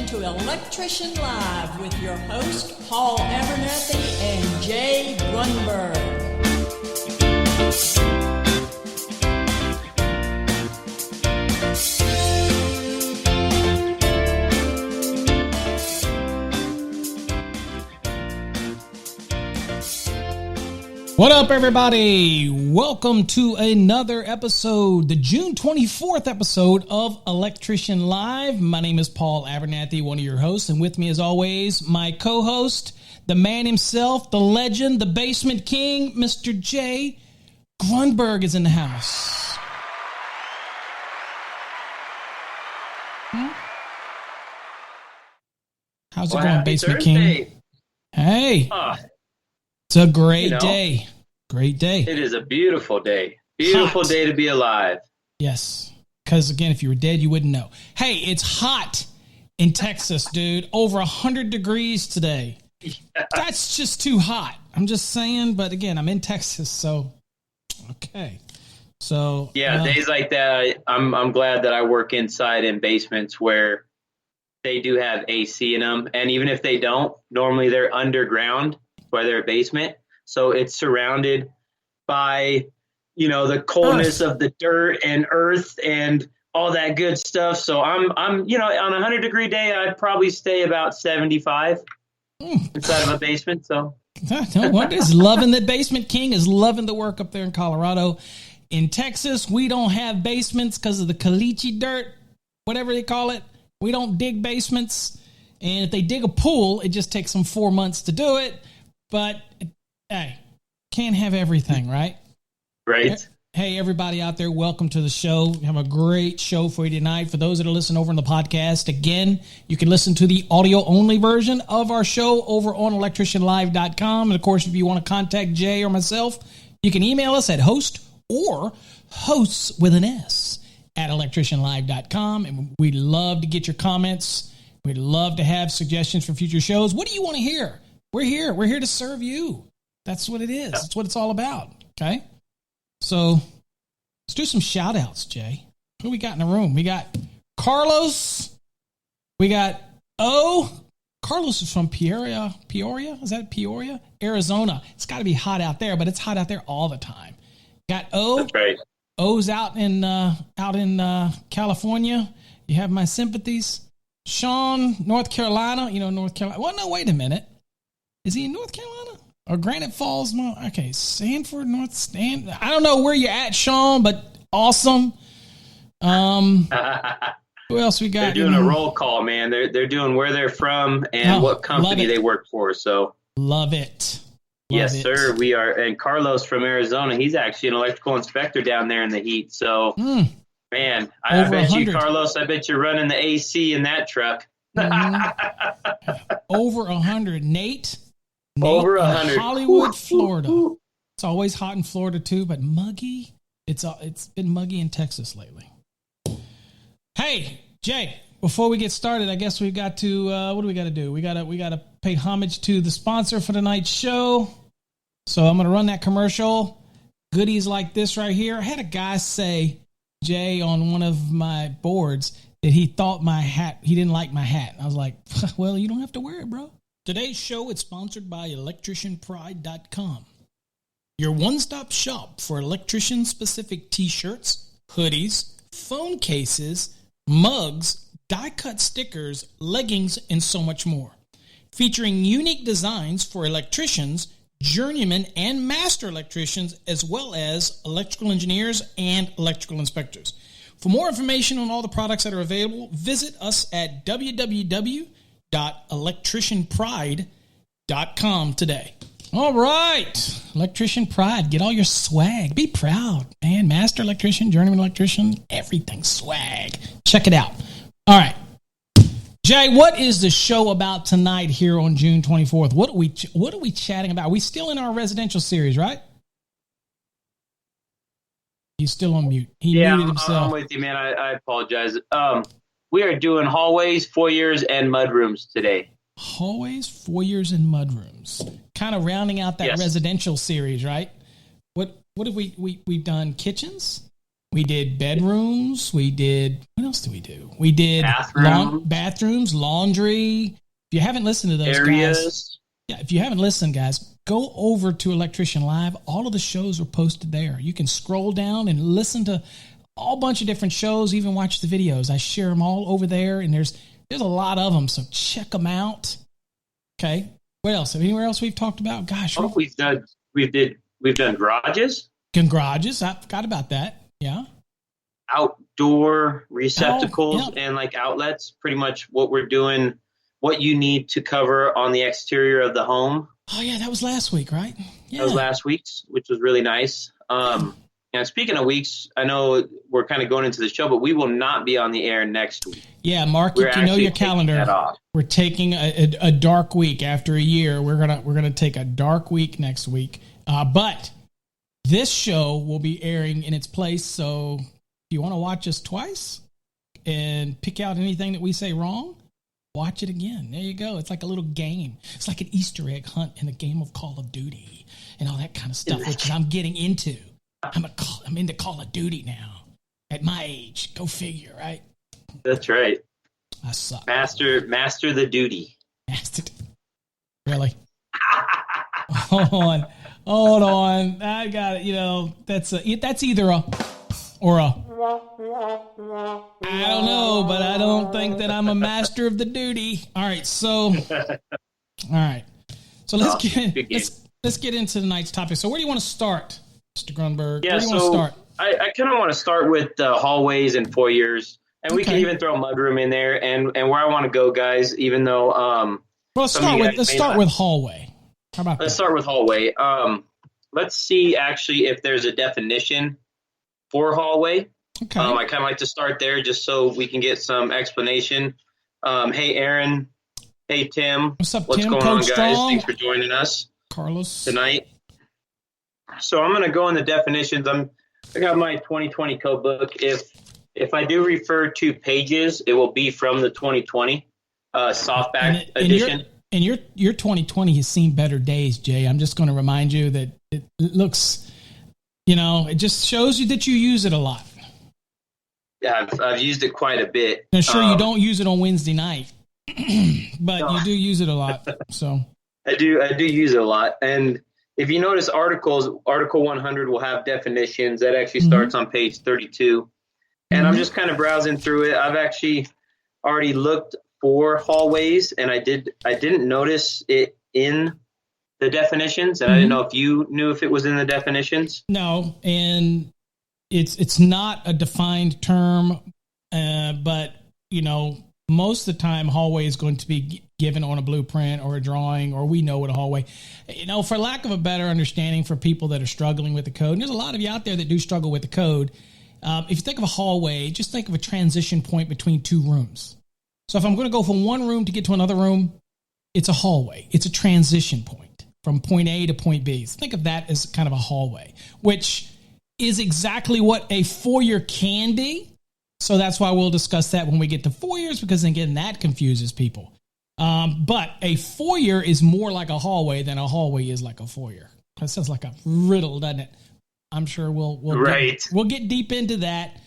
to Electrician Live with your host, Paul Abernathy and Jay Grunberg. What up, everybody? Welcome to another episode, the June 24th episode of Electrician Live. My name is Paul Abernathy, one of your hosts, and with me, as always, my co-host, the man himself, the legend, the basement king, Mr. Jay Grunberg is in the house. How's it going, Basement Thursday. King? Hey. It's a great day. Great day. It is a beautiful day. Beautiful day to be alive. Yes. Because, again, if you were dead, you wouldn't know. Hey, it's hot in Texas, dude. Over 100 degrees today. Yeah. That's just too hot. I'm just saying. But, again, I'm in Texas, so, okay. So yeah, days like that, I'm glad that I work inside in basements where they do have AC in them. And even if they don't, normally they're underground. By their basement, so it's surrounded by, you know, the coldness of the dirt and earth and all that good stuff. So I'm, you know, on a 100-degree day, I'd probably stay about 75 inside of a basement. So no wonder is loving the Basement King is loving the work up there in Colorado. In Texas, we don't have basements because of the caliche dirt, whatever they call it. We don't dig basements, and if they dig a pool, it just takes them 4 months to do it. But, hey, can't have everything, right? Right. Hey, everybody out there, welcome to the show. We have a great show for you tonight. For those that are listening over on the podcast, again, you can listen to the audio-only version of our show over on electricianlive.com. And, of course, if you want to contact Jay or myself, you can email us at host or hosts with an S at electricianlive.com. And we'd love to get your comments. We'd love to have suggestions for future shows. What do you want to hear? We're here. We're here to serve you. That's what it is. That's what it's all about. Okay? So let's do some shout outs, Jay. Who we got in the room? We got Carlos. We got Carlos is from Peoria. Is that Peoria? Arizona. It's got to be hot out there, but it's hot out there all the time. Got O. That's right. O's out in California. You have my sympathies. Sean, North Carolina. You know, North Carolina. Well, no, wait a minute. Is he in North Carolina or Granite Falls? No, okay, Sanford, I don't know where you're at, Sean, but awesome. Who else we got? They're doing a roll call, man. They're doing where they're from and what company they work for. So love it. Yes, sir. We are. And Carlos from Arizona, he's actually an electrical inspector down there in the heat. So, man, I bet 100. You, Carlos, I bet you're running the AC in that truck. Over 100. Nate over 100. Hollywood, Florida. It's always hot in Florida too, but muggy. It's been muggy in Texas lately. Hey, Jay, before we get started, I guess we've got to what do we got to do? We got to pay homage to the sponsor for tonight's show. So I'm going to run that commercial. Goodies like this right here. I had a guy say, Jay, on one of my boards that he thought he didn't like my hat. I was like, well, you don't have to wear it, bro. Today's show is sponsored by electricianpride.com, your one-stop shop for electrician-specific t-shirts, hoodies, phone cases, mugs, die-cut stickers, leggings, and so much more. Featuring unique designs for electricians, journeymen, and master electricians, as well as electrical engineers and electrical inspectors. For more information on all the products that are available, visit us at www.electricianpride.com today. All right. Electrician Pride. Get all your swag. Be proud, man. Master electrician, journeyman electrician, everything swag. Check it out. All right. Jay, what is the show about tonight here on June 24th? What are we chatting about? Are we still in our residential series, right? He's still on mute. He muted himself. I'm with you, man. I apologize. We are doing hallways, foyers, and mudrooms today. Hallways, foyers, and mudrooms. Kind of rounding out that residential series, right? What have we've done? Kitchens. We did bedrooms. We did. What else do we do? We did bathrooms, laundry. If you haven't listened to those guys, if you haven't listened, guys, go over to Electrician Live. All of the shows are posted there. You can scroll down and listen to a bunch of different shows, even watch the videos. I share them all over there, and there's a lot of them, so check them out. Okay. What else? Anywhere else we've talked about? Gosh, we've done garages. Garages. I forgot about that. Yeah. Outdoor receptacles and like outlets. Pretty much what we're doing. What you need to cover on the exterior of the home. Oh yeah, that was last week, right? Yeah. That was last week's, which was really nice. And speaking of weeks, I know we're kind of going into the show, but we will not be on the air next week. Yeah, Mark, you know your calendar. We're taking a dark week after a year. We're gonna take a dark week next week. But this show will be airing in its place. So if you want to watch us twice and pick out anything that we say wrong, watch it again. There you go. It's like a little game. It's like an Easter egg hunt in a game of Call of Duty and all that kind of stuff, which I'm getting into. I'm into Call of Duty now. At my age, go figure, right? That's right. I suck. Master the duty. Really? Hold on. I got it. That's either a or a. I don't know, but I don't think that I'm a master of the duty. All right, so let's get into tonight's topic. So where do you want to start, Mr. Grunberg? Yeah, where do you want to start? I kind of want to start with hallways and foyers, and we can even throw a mudroom in there. And where I want to go, guys, even though let's start with hallway. How about let's start with hallway. Let's see actually if there's a definition for hallway. Okay. I kind of like to start there just so we can get some explanation. Hey, Aaron. Hey, Tim. What's up, What's Tim? going Coach on, guys? Strong? Thanks for joining us, Carlos, tonight. So I'm going to go in the definitions. I got my 2020 code book. If I do refer to pages, it will be from the 2020 softback edition. And your 2020 has seen better days, Jay. I'm just going to remind you that it looks, it just shows you that you use it a lot. Yeah, I've used it quite a bit. I'm sure you don't use it on Wednesday night, but you do use it a lot. So I do use it a lot. And if you notice Article 100 will have definitions. That actually starts on page 32. And I'm just kind of browsing through it. I've actually already looked for hallways, and I didn't notice it in the definitions, and I didn't know if you knew if it was in the definitions. No, and it's not a defined term, but most of the time hallway is going to be given on a blueprint or a drawing, or we know what a hallway. For lack of a better understanding for people that are struggling with the code, and there's a lot of you out there that do struggle with the code. If you think of a hallway, just think of a transition point between two rooms. So if I'm going to go from one room to get to another room, it's a hallway. It's a transition point from point A to point B. So think of that as kind of a hallway, which is exactly what a foyer can be. So that's why we'll discuss that when we get to foyers, because again, that confuses people. But a foyer is more like a hallway than a hallway is like a foyer. That sounds like a riddle, doesn't it? I'm sure we'll get deep into that.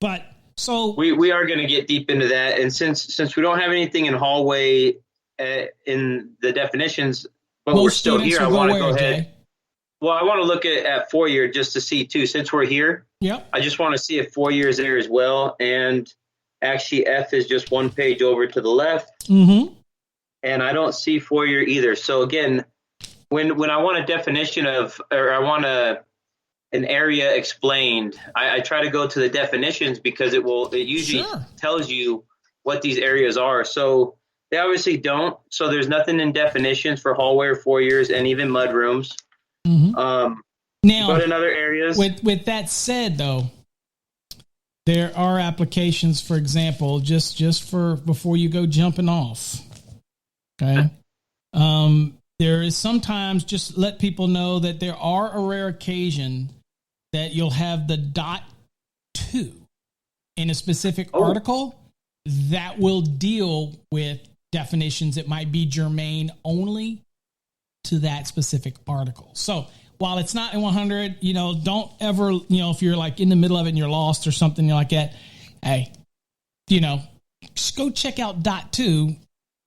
But so we are going to get deep into that, and since we don't have anything in hallway in the definitions, but we're still here, I want to go ahead. Jay? Well, I want to look at foyer just to see too. Since we're here, I just want to see if foyer is there as well. And actually, F is just one page over to the left, and I don't see foyer either. So again, when I want a definition or I want an area explained, I try to go to the definitions because it usually tells you what these areas are. So they obviously don't. So there's nothing in definitions for hallway or foyers and even mudrooms. Now, but in other areas, with that said, though, there are applications. For example, just for before you go jumping off. Okay. There is sometimes, just let people know that there are a rare occasion that you'll have the .2 in a specific article that will deal with definitions that might be germane only to that specific article. So while it's not in 100, don't ever, if you're like in the middle of it and you're lost or something like that, hey, just go check out dot 2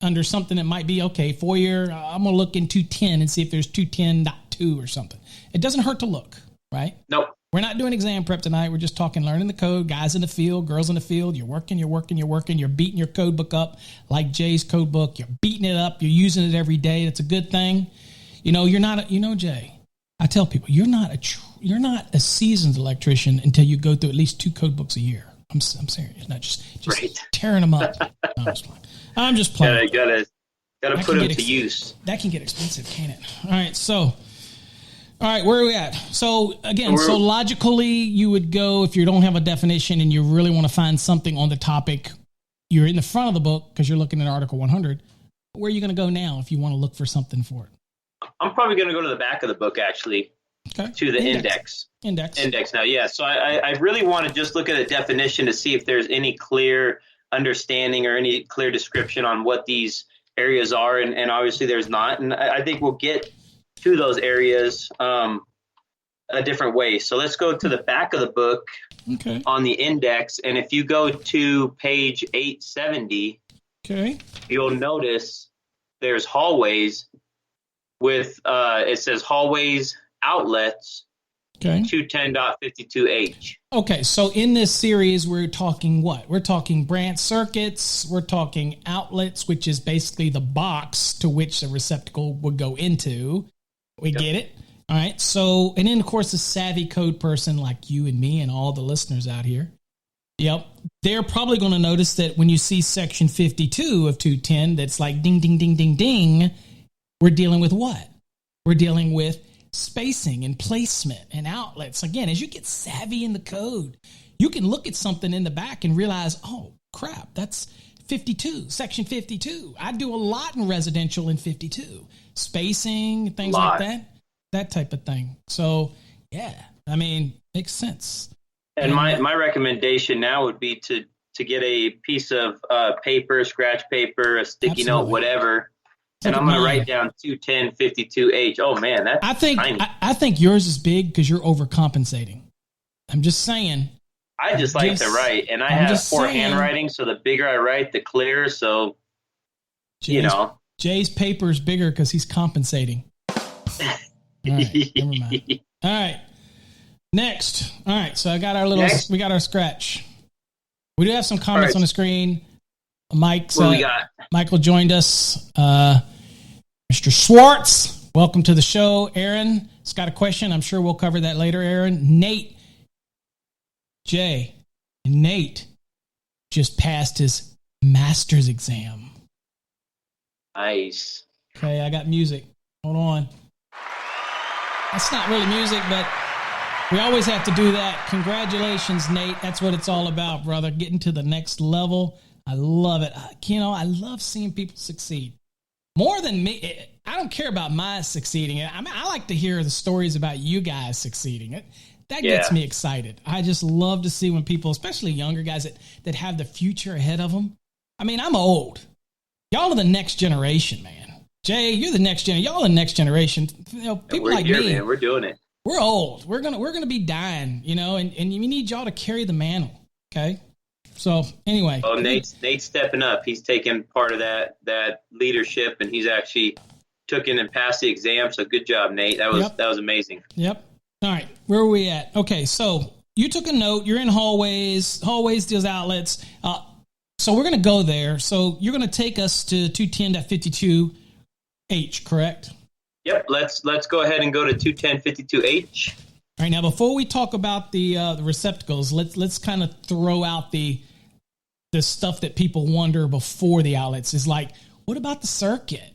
under something that might be, okay, Foyer, I'm going to look in 210 and see if there's 210.2 or something. It doesn't hurt to look, right? Nope. We're not doing exam prep tonight. We're just talking learning the code, guys in the field, girls in the field. You're working. You're beating your code book up like Jay's code book. You're beating it up. You're using it every day. That's a good thing. You're not, Jay, I tell people, you're not a seasoned electrician until you go through at least 2 code books a year. I'm serious. Not just right. tearing them up. No, I'm just playing. Gotta put them to use. That can get expensive, can't it? All right, where are we at? So again, so logically you would go, if you don't have a definition and you really want to find something on the topic, you're in the front of the book because you're looking at Article 100. Where are you going to go now if you want to look for something for it? I'm probably going to go to the back of the book, actually, to the index now. Yeah, so I really want to just look at a definition to see if there's any clear understanding or any clear description on what these areas are, and obviously there's not. And I think we'll get to those areas a different way. So let's go to the back of the book on the index. And if you go to page 870, you'll notice there's hallways with, it says hallways outlets 210.52H. Okay, so in this series, we're talking what? We're talking branch circuits. We're talking outlets, which is basically the box to which the receptacle would go into. We get it? All right. So, and then, of course, a savvy code person like you and me and all the listeners out here, they're probably going to notice that when you see section 52 of 210, that's like ding, ding, ding, ding, ding, we're dealing with what? We're dealing with spacing and placement and outlets. Again, as you get savvy in the code, you can look at something in the back and realize, oh, crap, that's 52, section 52. I do a lot in residential in 52. Spacing, things like that type of thing. So, makes sense. And my recommendation now would be to get a piece of paper, scratch paper, a sticky note, whatever. And I'm going to write down 210.52H. Oh, man, that's tiny. I think yours is big because you're overcompensating. I'm just saying. I just like to write, and I have poor handwriting, so the bigger I write, the clearer. So, Jay's paper is bigger because he's compensating. All right, never mind. All right, next. All right, so I got we got our scratch. We do have some comments on the screen. Michael joined us. Mr. Schwartz, welcome to the show. Aaron has got a question. I'm sure we'll cover that later, Aaron. Nate just passed his master's exam. Nice. Okay, I got music. Hold on. That's not really music, but we always have to do that. Congratulations, Nate. That's what it's all about, brother. Getting to the next level. I love it. I love seeing people succeed. More than me. I don't care about my succeeding. I like to hear the stories about you guys succeeding. That gets me excited. I just love to see when people, especially younger guys that have the future ahead of them. I'm old. Y'all are the next generation, man. Jay, you're the next generation. Y'all are the next generation. People like me, man. We're doing it. We're old. We're gonna be dying, and you need y'all to carry the mantle. Okay. So anyway. Oh, Nate's stepping up. He's taking part of that leadership, and he's actually took in and passed the exam. So good job, Nate. That was amazing. Yep. All right, where are we at? Okay, so you took a note. You're in hallways. Hallways deals outlets. So we're going to go there. So you're going to take us to 210.52H, correct? Yep. Let's go ahead and go to 210.52H. All right. Now, before we talk about the receptacles, let's kind of throw out the stuff that people wonder before the outlets. Is like, what about the circuit?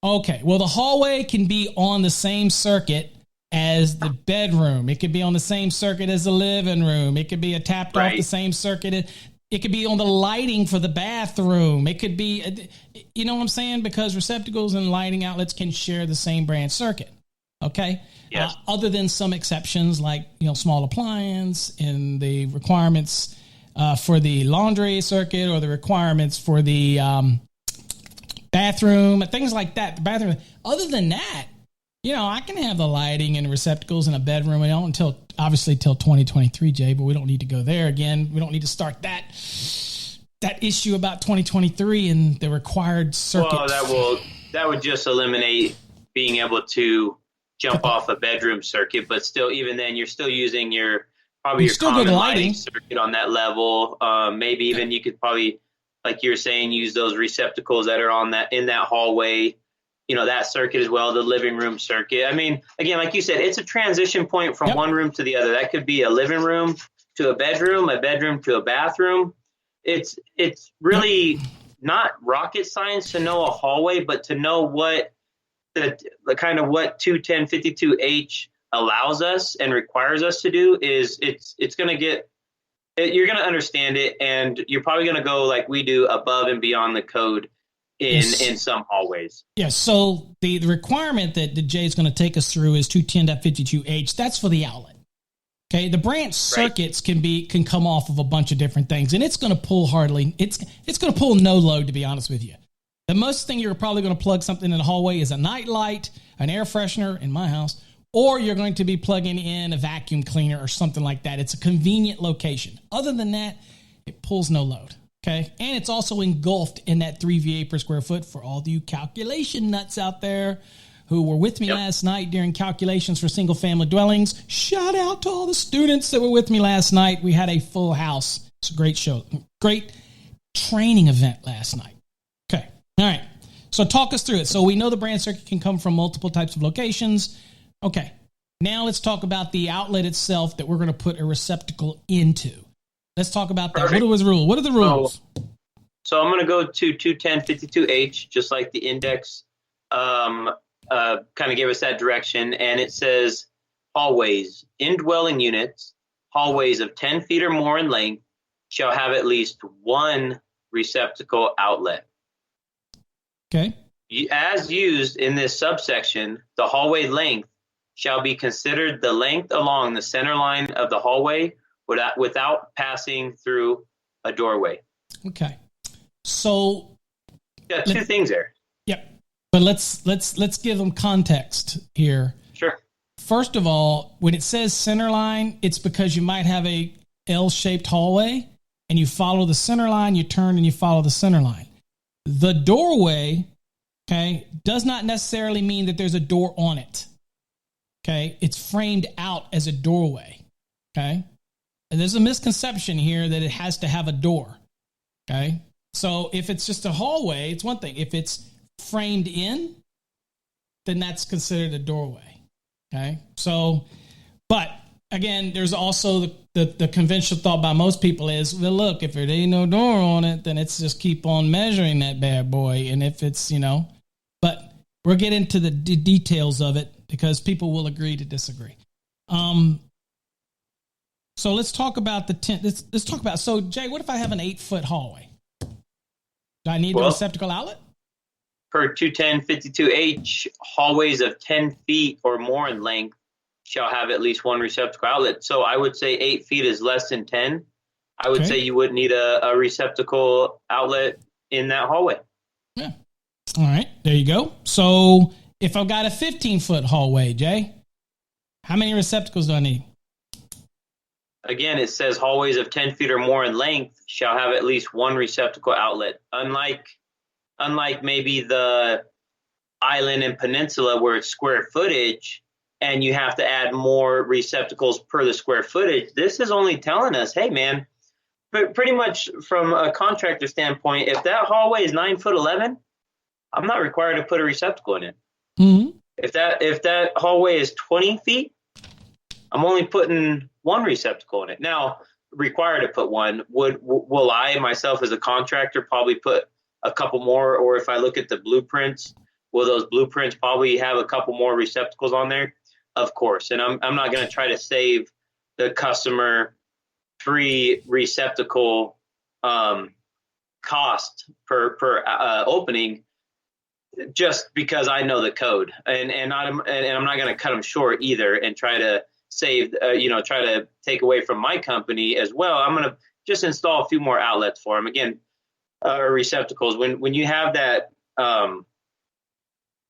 Okay. Well, the hallway can be on the same circuit as the bedroom. It could be on the same circuit as the living room. It could be tapped off the same circuit. It could be on the lighting for the bathroom. It could be, you know what I'm saying? Because receptacles and lighting outlets can share the same branch circuit. Okay. Yes. Other than some exceptions like, small appliance and the requirements for the laundry circuit or the requirements for the bathroom and things like that. The bathroom. Other than that, I can have the lighting and receptacles in a bedroom until 2023, Jay, but we don't need to go there again. We don't need to start that. that issue about 2023 and the required circuit. Well, that would just eliminate being able to jump off a bedroom circuit, but still, even then, you're still using your common lighting circuit on that level. Maybe even you could probably, like you're saying, use those receptacles that are in that hallway. That circuit as well, the living room circuit. I mean, again, like you said, it's a transition point from one room to the other. That could be a living room to a bedroom to a bathroom. It's really not rocket science to know a hallway, but to know what the kind of what 21052H allows us and requires us to do is it's going to you're going to understand it, and you're probably going to go like we do above and beyond the code in some hallways. Yeah, so the requirement that Jay's going to take us through is 210.52H. That's for the outlet. Okay, the branch circuits can come off of a bunch of different things, and it's going to pull it's going to pull no load, to be honest with you. The most thing you're probably going to plug something in the hallway is a night light, an air freshener in my house, or you're going to be plugging in a vacuum cleaner or something like that. It's a convenient location. Other than that, it pulls no load. Okay, and it's also engulfed in that 3 VA per square foot for all you calculation nuts out there who were with me last night during calculations for single family dwellings. Shout out to all the students that were with me last night. We had a full house. It's a great show. Great training event last night. Okay, all right. So talk us through it. So we know the branch circuit can come from multiple types of locations. Okay, now let's talk about the outlet itself that we're going to put a receptacle into. Let's talk about that. Perfect. What are the rules? So I'm going to go to 210.52H, just like the index kind of gave us that direction. And it says hallways, indwelling units, hallways of 10 feet or more in length shall have at least one receptacle outlet. Okay. As used in this subsection, the hallway length shall be considered the length along the center line of the hallway without passing through a doorway. Okay. So yeah, two things there. Yep. But let's give them context here. Sure. First of all, when it says center line, it's because you might have a L-shaped hallway and you follow the center line, you turn and you follow the center line. The doorway, okay, does not necessarily mean that there's a door on it. Okay? It's framed out as a doorway. Okay? And there's a misconception here that it has to have a door. Okay? So if it's just a hallway, it's one thing. If it's framed in, then that's considered a doorway. Okay? So, but again, there's also the conventional thought by most people is, well, look, if there ain't no door on it, then it's just keep on measuring that bad boy. And if it's, but we'll get into the details of it because people will agree to disagree. So let's talk about let's talk about, so Jay, what if I have an 8-foot hallway? Do I need the receptacle outlet? Per 210.52H, hallways of 10 feet or more in length shall have at least one receptacle outlet. So I would say 8 feet is less than 10. I would say you would need a receptacle outlet in that hallway. Yeah. All right. There you go. So if I've got a 15-foot hallway, Jay, how many receptacles do I need? Again, it says hallways of 10 feet or more in length shall have at least one receptacle outlet. Unlike maybe the island and peninsula where it's square footage and you have to add more receptacles per the square footage, this is only telling us, hey, man, but pretty much from a contractor standpoint, if that hallway is 9'11", I'm not required to put a receptacle in it. Mm-hmm. If that hallway is 20 feet, I'm only putting one receptacle in it. Now, required to put one, will I myself as a contractor probably put a couple more, or if I look at the blueprints, will those blueprints probably have a couple more receptacles on there? Of course. And I'm not going to try to save the customer free receptacle cost per opening just because I know the code, and I'm not going to cut them short either and try to save, try to take away from my company as well. I'm going to just install a few more outlets for them. Again, receptacles. When you have that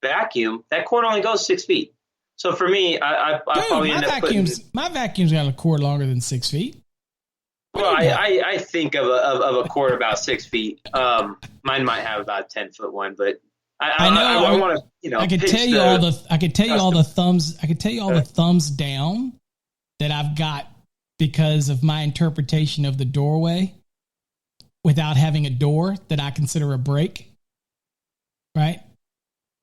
vacuum, that cord only goes 6 feet. So for me, I probably end up putting... My vacuum's got a cord longer than 6 feet. Well, I think of a cord about 6 feet. Mine might have about a 10-foot one, but I want to, I could tell you all the thumbs down that I've got because of my interpretation of the doorway without having a door that I consider a break. Right.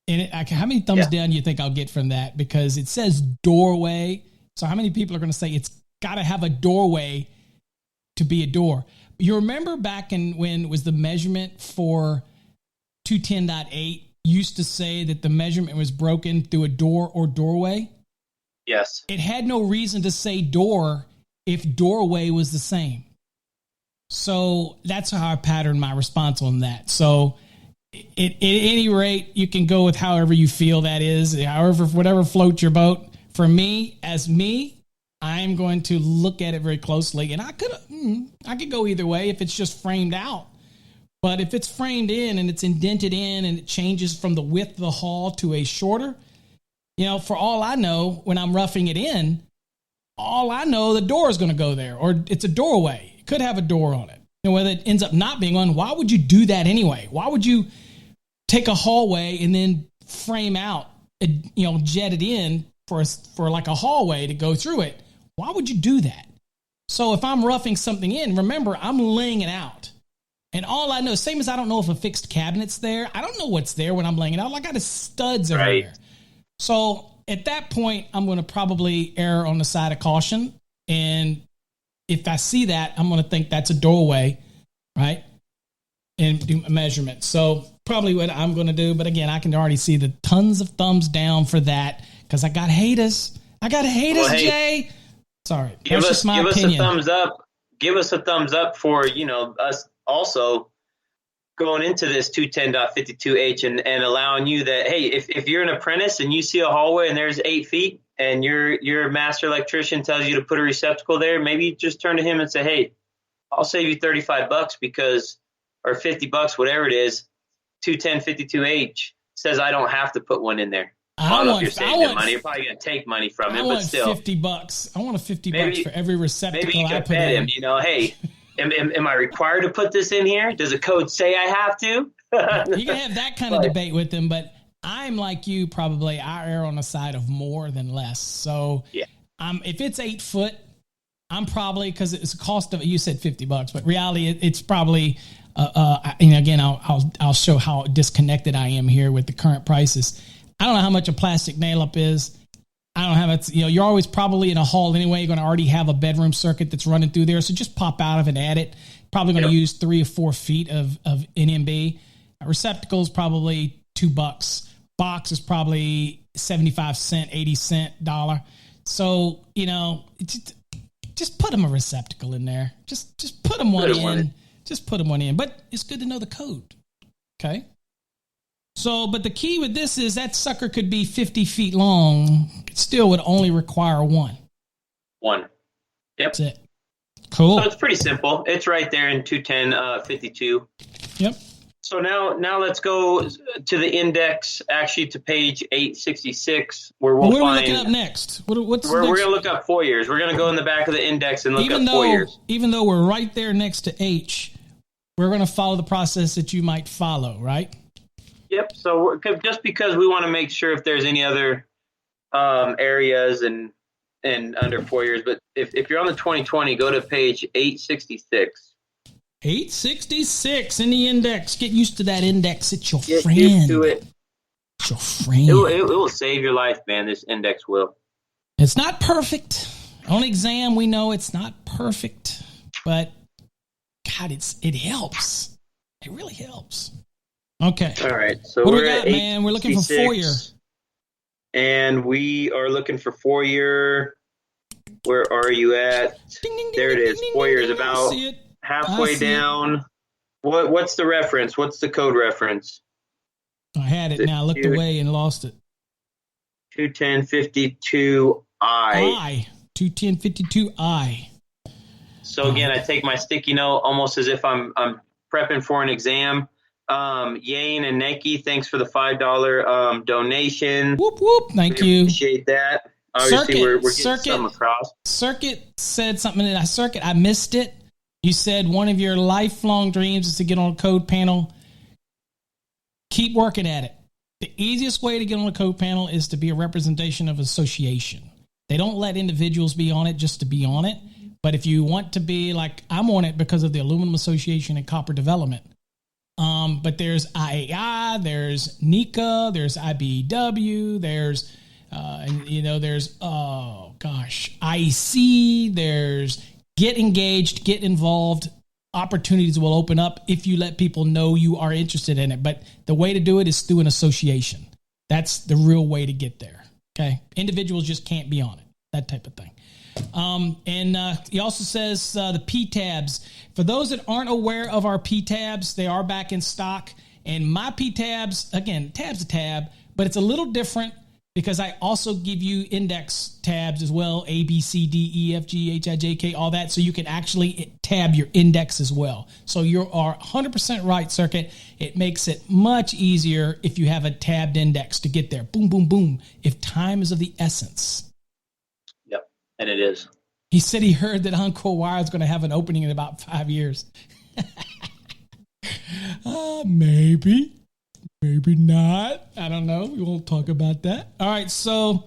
And how many thumbs down do you think I'll get from that? Because it says doorway. So how many people are going to say it's got to have a doorway to be a door? You remember back when it was the measurement for 210.8 used to say that the measurement was broken through a door or doorway? Yes. It had no reason to say door if doorway was the same. So that's how I patterned my response on that. So at any rate, you can go with however you feel that is, whatever floats your boat. For me, I'm going to look at it very closely, and I could go either way if it's just framed out. But if it's framed in and it's indented in and it changes from the width of the hall to a shorter, for all I know, when I'm roughing it in, all I know, the door is going to go there, or it's a doorway. It could have a door on it. And whether it ends up not being one, why would you do that anyway? Why would you take a hallway and then frame out, jet it in for like a hallway to go through it? Why would you do that? So if I'm roughing something in, remember, I'm laying it out. And all I know, same as I don't know if a fixed cabinet's there, I don't know what's there when I'm laying it out. I got the studs everywhere. So at that point, I'm going to probably err on the side of caution. And if I see that, I'm going to think that's a doorway, right? And do a measurement. So probably what I'm going to do. But again, I can already see the tons of thumbs down for that because I got haters. Jay. Sorry. Give us a thumbs up. Give us a thumbs up for, us also going into this 210.52H and allowing you that, hey, if you're an apprentice and you see a hallway and there's 8 feet and your master electrician tells you to put a receptacle there, maybe just turn to him and say, hey, I'll save you $35 because, or $50, whatever it is, 210.52H says I don't have to put one in there. I don't know if you're saving money. You're probably going to take money from him, but still. $50. I want $50 for every receptacle I put in. Maybe you can bet him, hey, am I required to put this in here? Does the code say I have to? You can have that kind of debate with him, but I'm like you, probably. I err on the side of more than less. So if it's 8 foot, I'm probably, because it's a cost of, you said $50, but reality, it's probably, again, I'll show how disconnected I am here with the current prices. I don't know how much a plastic nail up is. I don't have it. You're always probably in a hall anyway. You're going to already have a bedroom circuit that's running through there. So just pop out of it and add it. Probably going to use 3 or 4 feet of NMB. A receptacle is probably $2. Box is probably 75 cent, 80 cent, dollar. So, just put them a receptacle in there. Just put them one in. Just put them one in. But it's good to know the code. Okay. So, but the key with this is that sucker could be 50 feet long. It still would only require one. One. Yep. That's it. Cool. So it's pretty simple. It's right there in 210.52. Yep. So now let's go to the index, actually to page 866, where we'll find. What are we looking up next? We're going to look up Foyers. We're going to go in the back of the index and look up Foyers. Even though we're right there next to H, we're going to follow the process that you might follow, right? Yep. So just because we want to make sure if there's any other areas and under Foyers, but if you're on the 2020, go to page 866. 866 in the index. Get used to that index. It's your friend. Get used to it. It's your friend. It will save your life, man. This index will. It's not perfect. On exam, we know it's not perfect, but God, it helps. It really helps. Okay. All right. So what do we got, man? We're looking for Foyer. And we are looking for Foyer. Where are you at? Ding, ding, there it is. Foyer is I about see it. halfway down. What's the reference? What's the code reference? I had it now. I looked away and lost it. 210.52I. 210.52I. So again, I take my sticky note almost as if I'm prepping for an exam. Yane and Neki, thanks for the $5 donation. Whoop whoop! Thank you. Appreciate that. Obviously, we're getting some across. Circuit said something in that Circuit. I missed it. You said one of your lifelong dreams is to get on a code panel. Keep working at it. The easiest way to get on a code panel is to be a representation of association. They don't let individuals be on it just to be on it. But if you want to be like, I'm on it because of the Aluminum Association and Copper Development. But there's IAI, there's NECA, there's IBEW, there's, there's, IEC, there's Get Engaged, Get Involved. Opportunities will open up if you let people know you are interested in it. But the way to do it is through an association. That's the real way to get there. Okay. Individuals just can't be on it. That type of thing. He also says the P-tabs. For those that aren't aware of our P-tabs, they are back in stock. And my P-tabs, again, tab's a tab, but it's a little different because I also give you index tabs as well, A, B, C, D, E, F, G, H, I, J, K, all that. So you can actually tab your index as well. So you are 100% right, Circuit. It makes it much easier if you have a tabbed index to get there. Boom, boom, boom. If time is of the essence. Yep, and it is. He said he heard that Encore Wire is going to have an opening in about 5 years. Maybe. Maybe not. I don't know. We won't talk about that. All right. So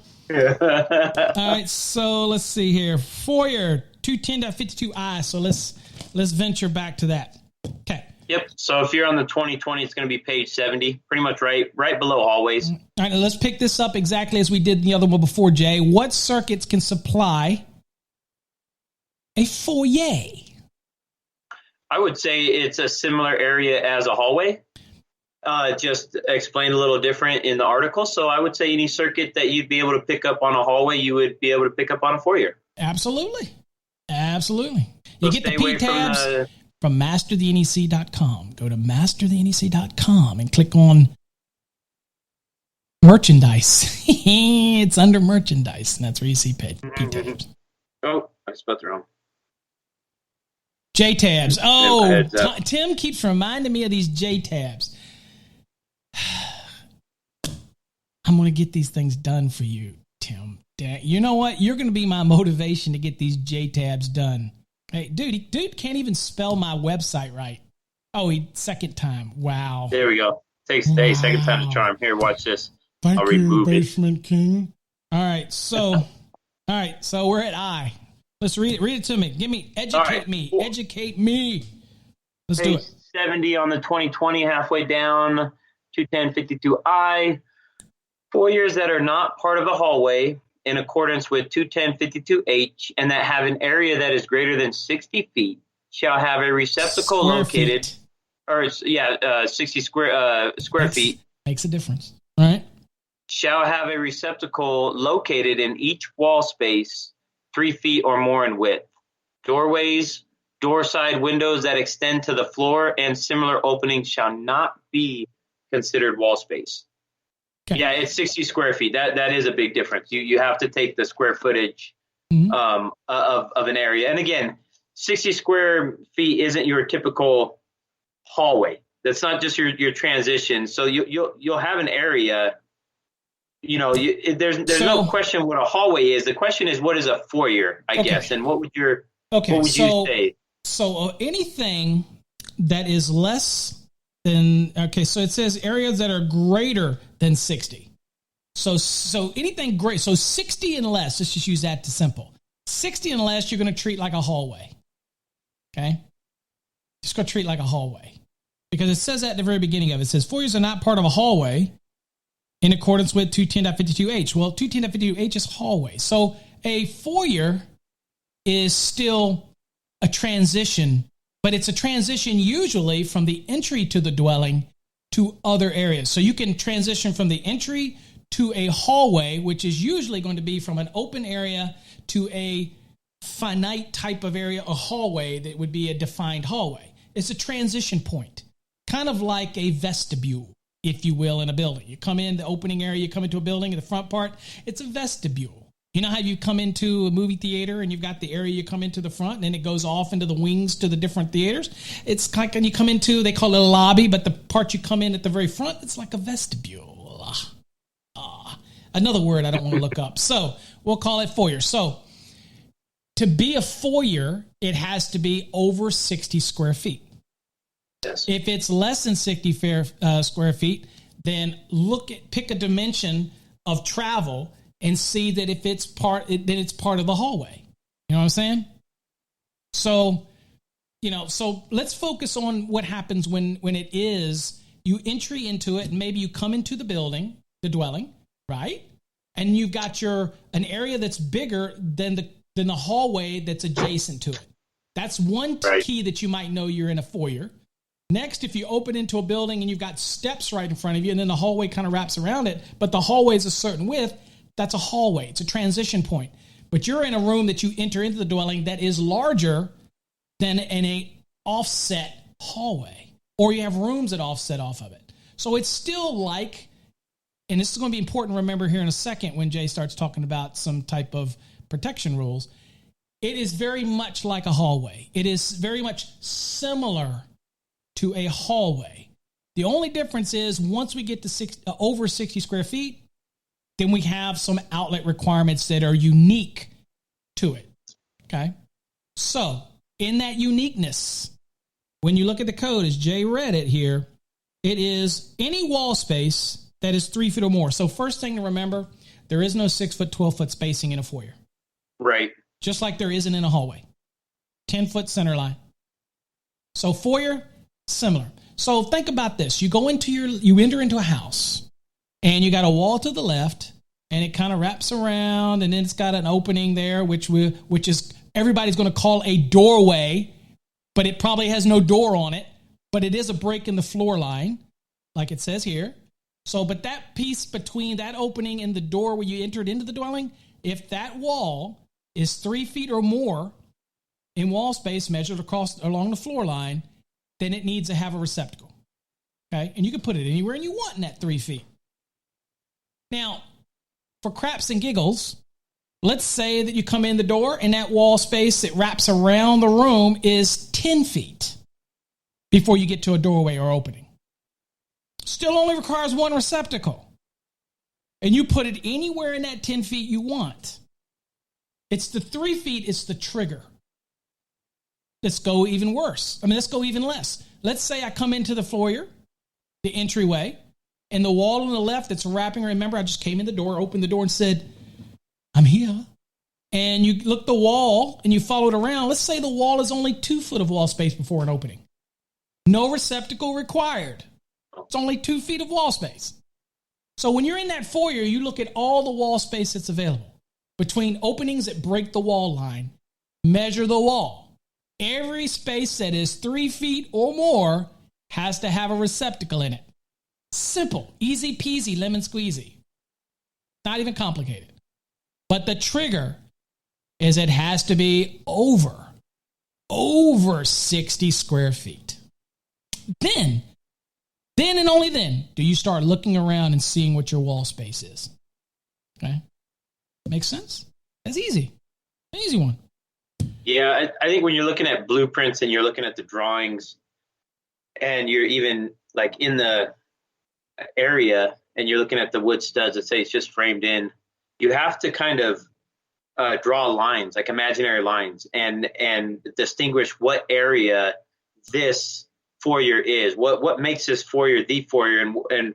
let's see here. Foyer 210.52i. So let's venture back to that. Okay. Yep. So if you're on the 2020, it's going to be page 70, pretty much right below hallways. All right. Now let's pick this up exactly as we did the other one before, Jay. What circuits can supply a foyer? I would say it's a similar area as a hallway. Just explained a little different in the article. So I would say any circuit that you'd be able to pick up on a hallway, you would be able to pick up on a foyer. Absolutely. You get the P-tabs from masterthenec.com. Go to masterthenec.com and click on merchandise. It's under merchandise, and that's where you see P-tabs. Oh, I spelled it wrong. J-tabs. Oh, Tim keeps reminding me of these J-tabs. I'm going to get these things done for you, Tim. You know what? You're going to be my motivation to get these J-tabs done. Hey, dude can't even spell my website right. Oh, second time. Wow. There we go. Takes second time to charm. Here, watch this. Thank you, Basement King. All right, so we're at I. Let's read it. Read it to me. Educate me. Let's do it. 70 on the 2020, halfway down, 210.52i. Foyers that are not part of the hallway in accordance with 210.52h and that have an area that is greater than 60 feet shall have a receptacle located, feet. 60 square feet. Makes a difference. All right. Shall have a receptacle located in each wall space 3 feet or more in width. Doorways, door side windows that extend to the floor, and similar openings shall not be considered wall space. Okay. Yeah, it's 60 square feet. That is a big difference. You have to take the square footage of an area. And again, 60 square feet isn't your typical hallway. That's not just your transition. So you'll have an area. There's no question what a hallway is. The question is, what is a foyer, I guess. And what would you say? So anything that is less than, so it says areas that are greater than 60. So anything great. So 60 and less, let's just use that to simple. 60 and less, you're going to treat like a hallway. Okay. Just go treat like a hallway. Because it says that at the very beginning of it. It says foyers are not part of a hallway in accordance with 210.52h. Well, 210.52h is hallway. So a foyer is still a transition, but it's a transition usually from the entry to the dwelling to other areas. So you can transition from the entry to a hallway, which is usually going to be from an open area to a finite type of area, a hallway that would be a defined hallway. It's a transition point, kind of like a vestibule, if you will, in a building. You come in the opening area, you come into a building, in the front part, it's a vestibule. You know how you come into a movie theater and you've got the area you come into the front and then it goes off into the wings to the different theaters? It's like when you come into, they call it a lobby, but the part you come in at the very front, it's like a vestibule. Another word I don't want to look up. So we'll call it foyer. So to be a foyer, it has to be over 60 square feet. Yes. If it's less than 60 square feet, then pick a dimension of travel and see that if it's then it's part of the hallway. You know what I'm saying? So, so let's focus on what happens when it is you entry into it, and maybe you come into the building, the dwelling, right? And you've got an area that's bigger than the hallway that's adjacent to it. That's one key that you might know you're in a foyer. Next, if you open into a building and you've got steps right in front of you, and then the hallway kind of wraps around it, but the hallway is a certain width, that's a hallway. It's a transition point. But you're in a room that you enter into the dwelling that is larger than in a offset hallway, or you have rooms that offset off of it. So it's still like, and this is going to be important to remember here in a second when Jay starts talking about some type of protection rules, it is very much like a hallway. It is very much similar to a hallway. The only difference is once we get to over 60 square feet, then we have some outlet requirements that are unique to it. Okay? So, in that uniqueness, when you look at the code, as Jay read it here, it is any wall space that is 3 feet or more. So, first thing to remember, there is no 6 foot, 12 foot spacing in a foyer. Right. Just like there isn't in a hallway. 10 foot center line. So, foyer, similar. So, think about this. You enter into a house, and you got a wall to the left, and it kind of wraps around, and then it's got an opening there, which is everybody's going to call a doorway, but it probably has no door on it, but it is a break in the floor line, like it says here. So, but that piece between that opening and the door where you entered into the dwelling, if that wall is 3 feet or more in wall space measured along the floor line, then it needs to have a receptacle. Okay, and you can put it anywhere you want in that 3 feet. Now, for craps and giggles, let's say that you come in the door and that wall space that wraps around the room is 10 feet before you get to a doorway or opening. Still only requires one receptacle. And you put it anywhere in that 10 feet you want. It's the 3 feet, it's the trigger. Let's go even worse. Let's go even less. Let's say I come into the foyer, the entryway, and the wall on the left that's wrapping, remember, I just came in the door, opened the door and said, I'm here. And you look the wall and you follow it around. Let's say the wall is only 2 foot of wall space before an opening. No receptacle required. It's only 2 feet of wall space. So when you're in that foyer, you look at all the wall space that's available. Between openings that break the wall line, measure the wall. Every space that is 3 feet or more has to have a receptacle in it. Simple, easy peasy, lemon squeezy. Not even complicated. But the trigger is it has to be over 60 square feet. Then and only then do you start looking around and seeing what your wall space is. Okay? Makes sense? That's easy. An easy one. Yeah, I think when you're looking at blueprints and you're looking at the drawings and you're even like in the area and you're looking at the wood studs that say it's just framed in, you have to kind of draw lines, like imaginary lines, and distinguish what area this foyer is. What makes this foyer the foyer, and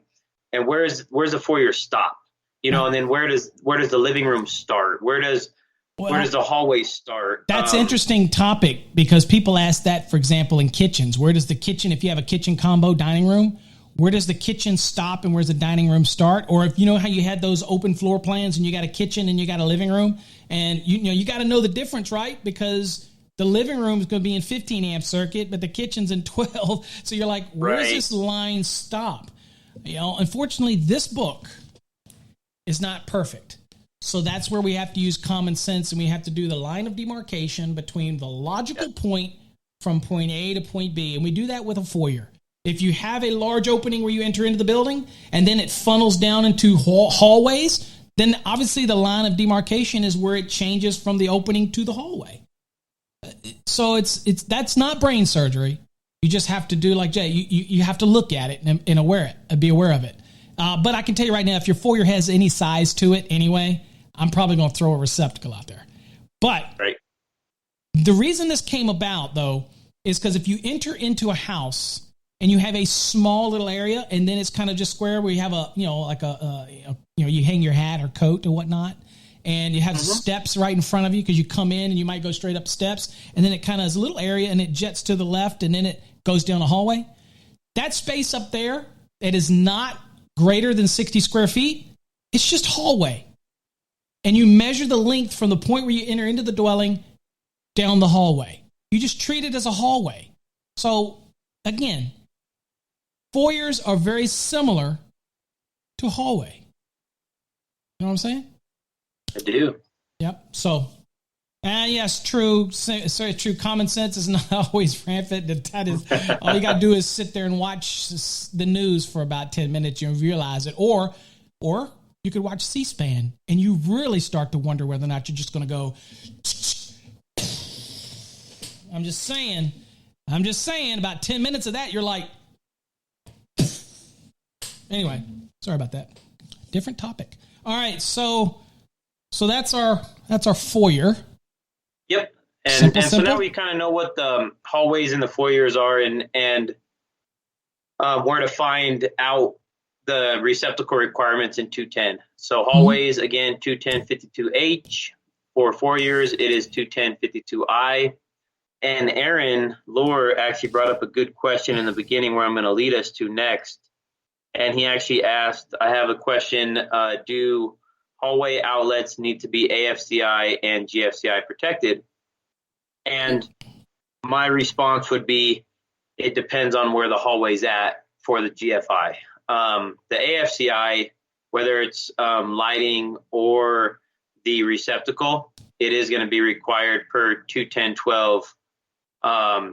where's the foyer stop? And then where does the living room start? Where does the hallway start? That's an interesting topic because people ask that, for example, in kitchens. Where does the kitchen, if you have a kitchen combo dining room, where does the kitchen stop and where's the dining room start? Or if you know how you had those open floor plans and you got a kitchen and you got a living room, and you got to know the difference, right? Because the living room is going to be in 15 amp circuit, but the kitchen's in 12. So you're like, where does this line stop? Unfortunately, this book is not perfect. So that's where we have to use common sense, and we have to do the line of demarcation between the logical point from point A to point B. And we do that with a foyer. If you have a large opening where you enter into the building and then it funnels down into hallways, then obviously the line of demarcation is where it changes from the opening to the hallway. So that's not brain surgery. You just have to do like Jay. You have to look at it and be aware of it. But I can tell you right now, if your foyer has any size to it anyway, I'm probably going to throw a receptacle out there. But The reason this came about, though, is because if you enter into a house and you have a small little area, and then it's kind of just square where you have you hang your hat or coat or whatnot, and you have steps right in front of you because you come in and you might go straight up steps, and then it kind of is a little area and it jets to the left and then it goes down a hallway. That space up there that is not greater than 60 square feet, it's just hallway. And you measure the length from the point where you enter into the dwelling down the hallway. You just treat it as a hallway. So, again, foyers are very similar to hallway. You know what I'm saying? I do. Yep. So, yes, true. Sorry, true. Common sense is not always rampant. That is, all you got to do is sit there and watch the news for about 10 minutes. You realize it. Or you could watch C-SPAN and you really start to wonder whether or not you're just going to go. I'm just saying, about 10 minutes of that, you're like, anyway, sorry about that. Different topic. All right. So that's our foyer. Yep. Simple. So now we kind of know what the hallways and the foyers are and where to find out the receptacle requirements in 210. So hallways, again, 210-52H. For foyers, it is 210-52I. And Aaron Lohr actually brought up a good question in the beginning where I'm going to lead us to next. And he actually asked, I have a question, do hallway outlets need to be AFCI and GFCI protected? And my response would be, it depends on where the hallway's at for the GFI. The AFCI, whether it's lighting or the receptacle, it is going to be required per 210-12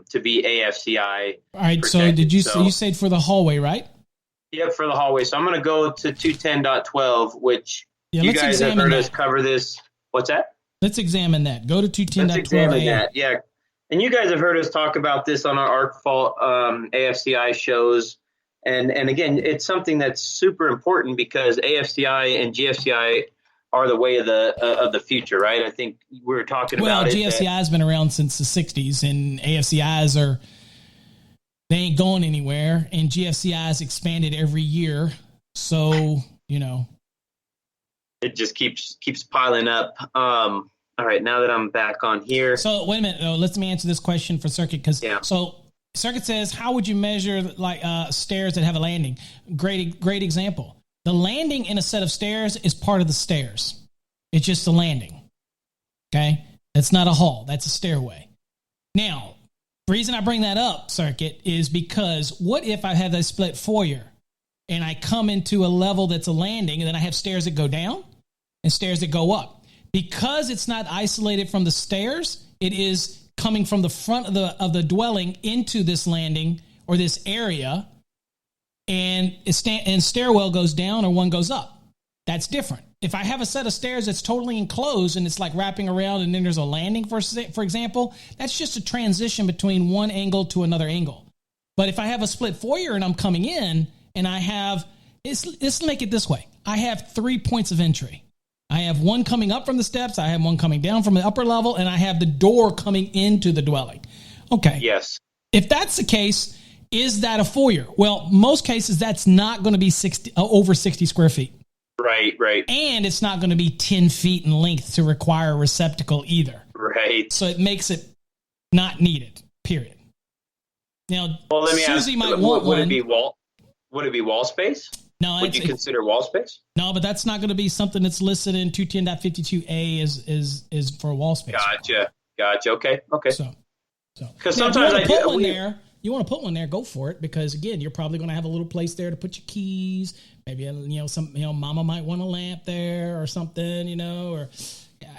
to be AFCI. All right, protected. So you said for the hallway, right? Yep, for the hallway. So I'm going to go to 210.12, which you guys have heard us cover this. What's that? Let's examine that. Go to 210.12. Let's examine that, yeah. And you guys have heard us talk about this on our arc fault AFCI shows. And again, it's something that's super important because AFCI and GFCI are the way of the future, right? I think we were talking about it. Well, GFCI has been around since the 60s, and AFCIs they ain't going anywhere, and GFCIs expanded every year. So, it just keeps piling up. All right, now that I'm back on here. So wait a minute, though. Let me answer this question for Circuit So Circuit says, how would you measure stairs that have a landing? Great example. The landing in a set of stairs is part of the stairs. It's just a landing. Okay? That's not a hall. That's a stairway. Now, the reason I bring that up, Circuit, is because what if I have a split foyer and I come into a level that's a landing and then I have stairs that go down and stairs that go up? Because it's not isolated from the stairs, it is coming from the front of the dwelling into this landing or this area, and stairwell goes down or one goes up. That's different. If I have a set of stairs that's totally enclosed and it's like wrapping around and then there's a landing, for example, that's just a transition between one angle to another angle. But if I have a split foyer and I'm coming in and I have, let's make it this way. I have 3 points of entry. I have one coming up from the steps, I have one coming down from the upper level, and I have the door coming into the dwelling. Okay. Yes. If that's the case, is that a foyer? Well, most cases, that's not going to be over 60 square feet. Right. And it's not going to be 10 feet in length to require a receptacle either. Right. So it makes it not needed, period. Now, well, let me Susie ask, might want would one. Would it be wall space? No, would you consider wall space? No, but that's not going to be something that's listed in 210.52a is for wall space. Gotcha. Okay. So because sometimes you want to put one there, go for it, because again, you're probably going to have a little place there to put your keys. Maybe mama might want a lamp there or something, or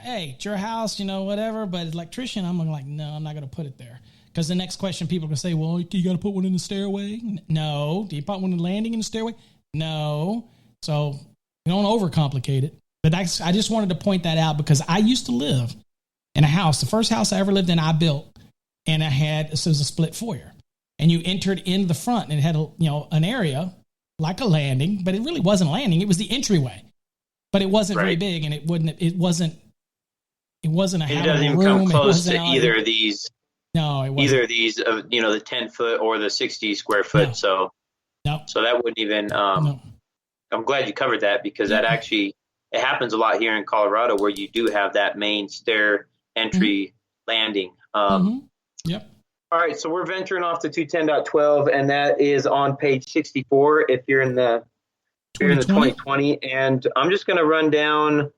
hey, it's your house, whatever. But electrician, I'm like, no, I'm not going to put it there. Because the next question people are going to say, well, you got to put one in the stairway? No. Do you put one in the landing in the stairway? No. So you don't overcomplicate it. But I just wanted to point that out because I used to live in a house. The first house I ever lived in, I built, and it was a split foyer. And you entered into the front, and it had an area like a landing, but it really wasn't a landing. It was the entryway, but it wasn't very big, and it wasn't It wasn't a It habitable doesn't even room. come close to It wasn't either of these. No, it wasn't. Either of these, the 10-foot or the 60 square foot. No. So No. so that wouldn't even. No. I'm glad you covered that because Yeah. that actually it happens a lot here in Colorado where you do have that main stair entry landing. Yep. All right, so we're venturing off to 210.12, and that is on page 64 if you're in the 2020. And I'm just going to run down.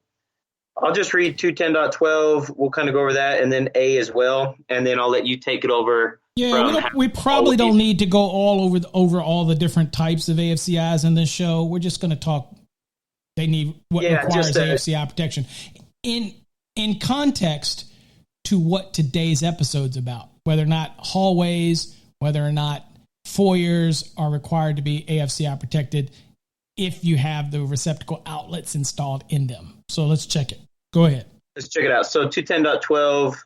I'll just read 210.12. We'll kind of go over that, and then A as well, and then I'll let you take it over. Yeah, we probably don't need to go all over all the different types of AFCIs in this show. We're just going to talk. They need what requires AFCI protection in context to what today's episode's about. Whether or not hallways, whether or not foyers are required to be AFCI protected if you have the receptacle outlets installed in them. So let's check it. Go ahead. Let's check it out. So 210.12,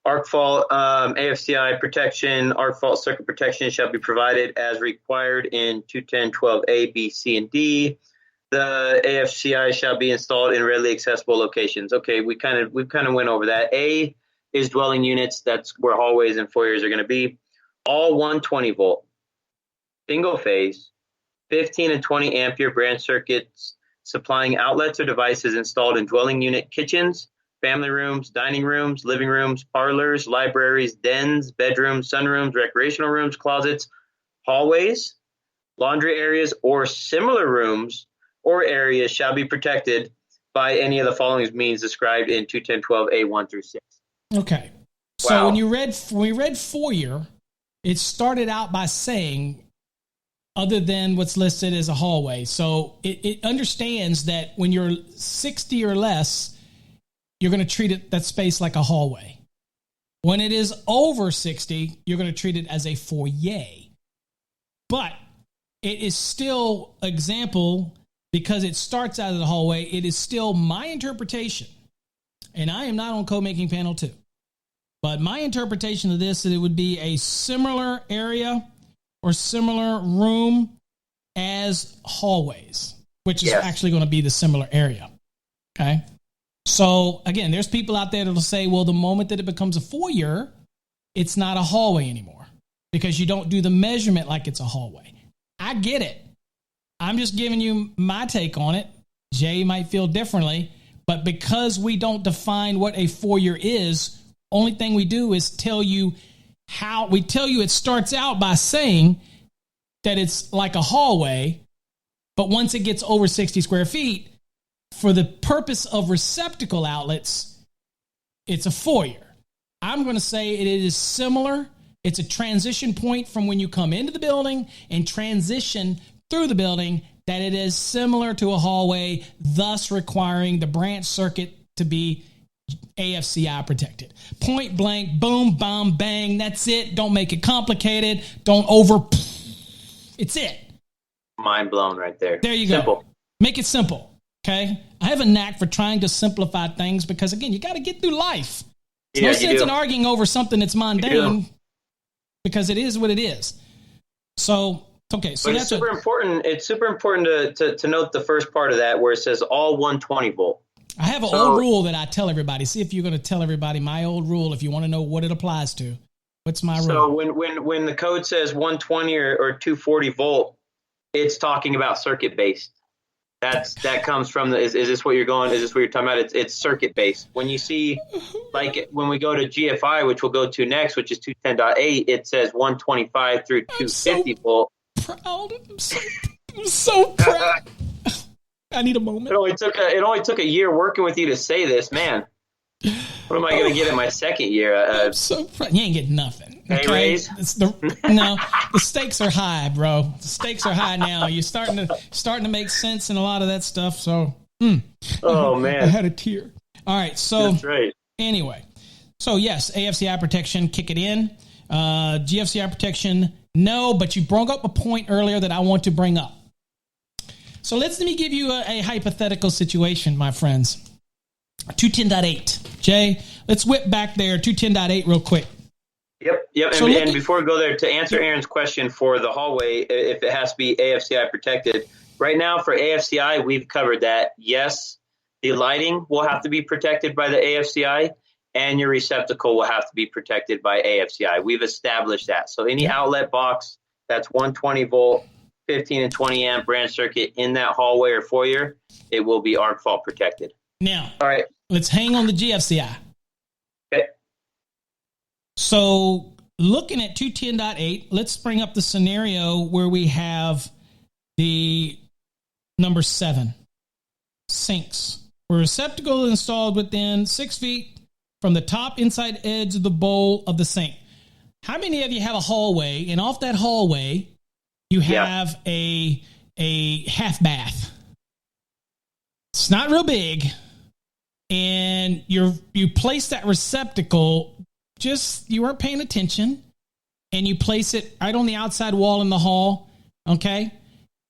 arc fault AFCI protection, arc fault circuit protection shall be provided as required in 210.12A, B, C, and D. The AFCI shall be installed in readily accessible locations. Okay, we've kind of went over that. A is dwelling units. That's where hallways and foyers are going to be. All 120 volt, single phase, 15 and 20 ampere branch circuits supplying outlets or devices installed in dwelling unit kitchens, family rooms, dining rooms, living rooms, parlors, libraries, dens, bedrooms, sunrooms, recreational rooms, closets, hallways, laundry areas, or similar rooms or areas shall be protected by any of the following means described in 210.12A1 through 6. Okay. So when we read foyer, it started out by saying other than what's listed as a hallway. So it understands that when you're 60 or less, you're going to treat that space like a hallway. When it is over 60, you're going to treat it as a foyer. But it is still example because it starts out as a hallway. It is still my interpretation. And I am not on code making panel 2. But my interpretation of this is it would be a similar area or similar room as hallways, which is actually going to be the similar area. Okay. So again, there's people out there that'll say, well, the moment that it becomes a foyer, it's not a hallway anymore because you don't do the measurement like it's a hallway. I get it. I'm just giving you my take on it. Jay might feel differently, but because we don't define what a foyer is, only thing we do is tell you it starts out by saying that it's like a hallway, but once it gets over 60 square feet, for the purpose of receptacle outlets, it's a foyer. I'm going to say it is similar. It's a transition point from when you come into the building and transition through the building, that it is similar to a hallway, thus requiring the branch circuit to be AFCI protected. Point blank, boom, bomb, bang. That's it. Don't make it complicated. Don't It's it. Mind blown right there. There you go. Simple. Make it simple. Okay. I have a knack for trying to simplify things because, again, you got to get through life. There's no sense in arguing over something that's mundane because it is what it is. So, okay. So but that's super important. It's super important to note the first part of that where it says all 120 volt. I have an old rule that I tell everybody. See if you're going to tell everybody my old rule if you want to know what it applies to. What's my rule? So when the code says 120 or 240 volt, it's talking about circuit based. That comes from the. Is this what you're going? Is this what you're talking about? It's circuit based. When you see, like when we go to GFI, which we'll go to next, which is 210.8, it says 125 through 250 volt. Proud. I'm so proud. I need a moment. It only took a year working with you to say this, man. What am I going to get in my second year? I'm so proud. You ain't getting nothing. Pay raise? No, the stakes are high, bro. The stakes are high now. You're starting to make sense in a lot of that stuff. So, oh man, I had a tear. All right, so that's right. Anyway, so yes, AFCI protection, kick it in. GFCI protection, no. But you brought up a point earlier that I want to bring up. So let me give you a hypothetical situation, my friends. 210.8. Jay, let's whip back there, 210.8 real quick. Yep. So and before we go there, to answer Aaron's question for the hallway, if it has to be AFCI protected, right now for AFCI, we've covered that. Yes, the lighting will have to be protected by the AFCI, and your receptacle will have to be protected by AFCI. We've established that. So any outlet box that's 120 volt, 15 and 20 amp branch circuit in that hallway or foyer, it will be arc fault protected. Now, all right, let's hang on the GFCI. Okay. So looking at 210.8, let's bring up the scenario where we have the number 7, sinks. Where receptacle is installed within 6 feet from the top inside edge of the bowl of the sink. How many of you have a hallway, and off that hallway, you have a half bath? It's not real big, and you place that receptacle, you weren't paying attention, and you place it right on the outside wall in the hall, okay?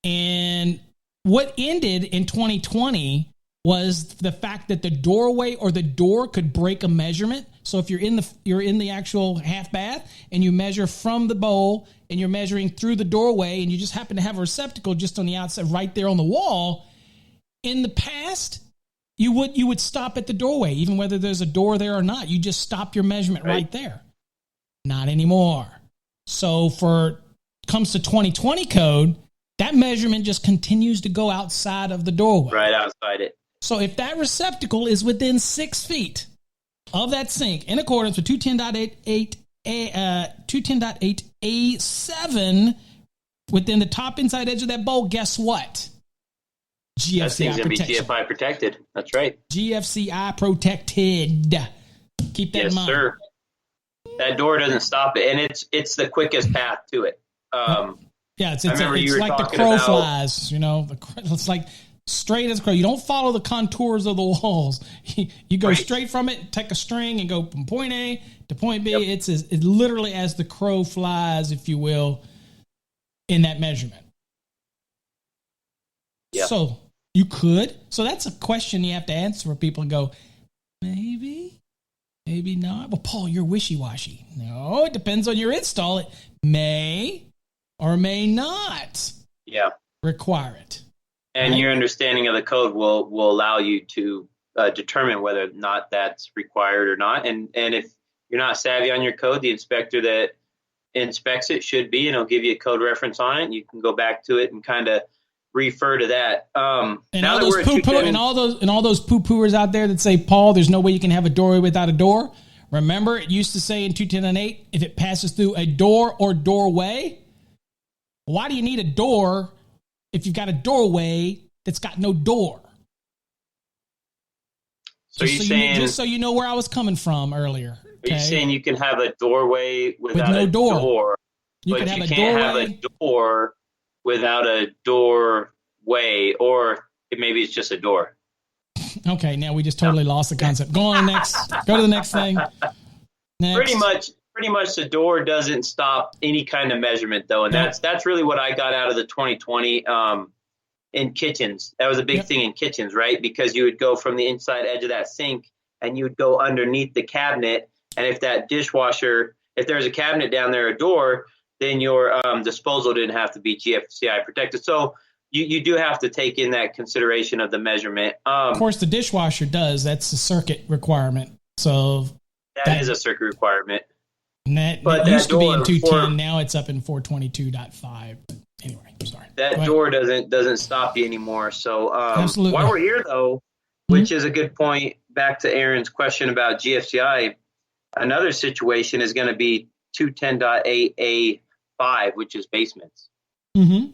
And what ended in 2020 was the fact that the doorway or the door could break a measurement. So if you're in the actual half bath and you measure from the bowl and you're measuring through the doorway and you just happen to have a receptacle just on the outside right there on the wall, in the past you would stop at the doorway, even whether there's a door there or not. You just stop your measurement right there. Not anymore. So comes to 2020 code, that measurement just continues to go outside of the doorway. Right outside it. So if that receptacle is within 6 feet of that sink, in accordance with 210.8A7, within the top inside edge of that bowl, guess what? GFCI protection. GFI protected. That's right. GFCI protected. Keep that in mind. Yes, sir. That door doesn't stop it, and it's the quickest path to it. It's like the crow flies. It's like straight as a crow. You don't follow the contours of the walls. You go straight from it, take a string, and go from point A to point B. Yep. It's literally as the crow flies, if you will, in that measurement. Yep. So you could. So that's a question you have to answer for people and go, maybe not. Well, Paul, you're wishy-washy. No, it depends on your install. It may or may not require it. And your understanding of the code will allow you to determine whether or not that's required or not. And if you're not savvy on your code, the inspector that inspects it should be, and it'll give you a code reference on it. And you can go back to it and kind of refer to that. And all those poo-pooers out there that say, Paul, there's no way you can have a doorway without a door. Remember, it used to say in 210.8, if it passes through a door or doorway, why do you need a door if you've got a doorway that's got no door? So just so you know where I was coming from earlier. Okay? Are you saying you can have a doorway without no door? You can't have a door without a doorway, or maybe it's just a door. Okay, now we just totally lost the concept. Go on next. Go to the next thing. Next. Pretty much the door doesn't stop any kind of measurement, though, and that's really what I got out of the 2020 in kitchens. That was a big thing in kitchens, right? Because you would go from the inside edge of that sink and you would go underneath the cabinet, and if that dishwasher, if there's a cabinet down there, a door, then your disposal didn't have to be GFCI protected. So you do have to take in that consideration of the measurement. Of course, the dishwasher does. That's a circuit requirement. So that is a circuit requirement. And that used to be in 210. Now it's up in 422.5. Anyway, I'm sorry. That door doesn't stop you anymore. So Absolutely. While we're here, though, which is a good point, back to Aaron's question about GFCI, another situation is going to be 210.8A5, which is basements. Mm-hmm.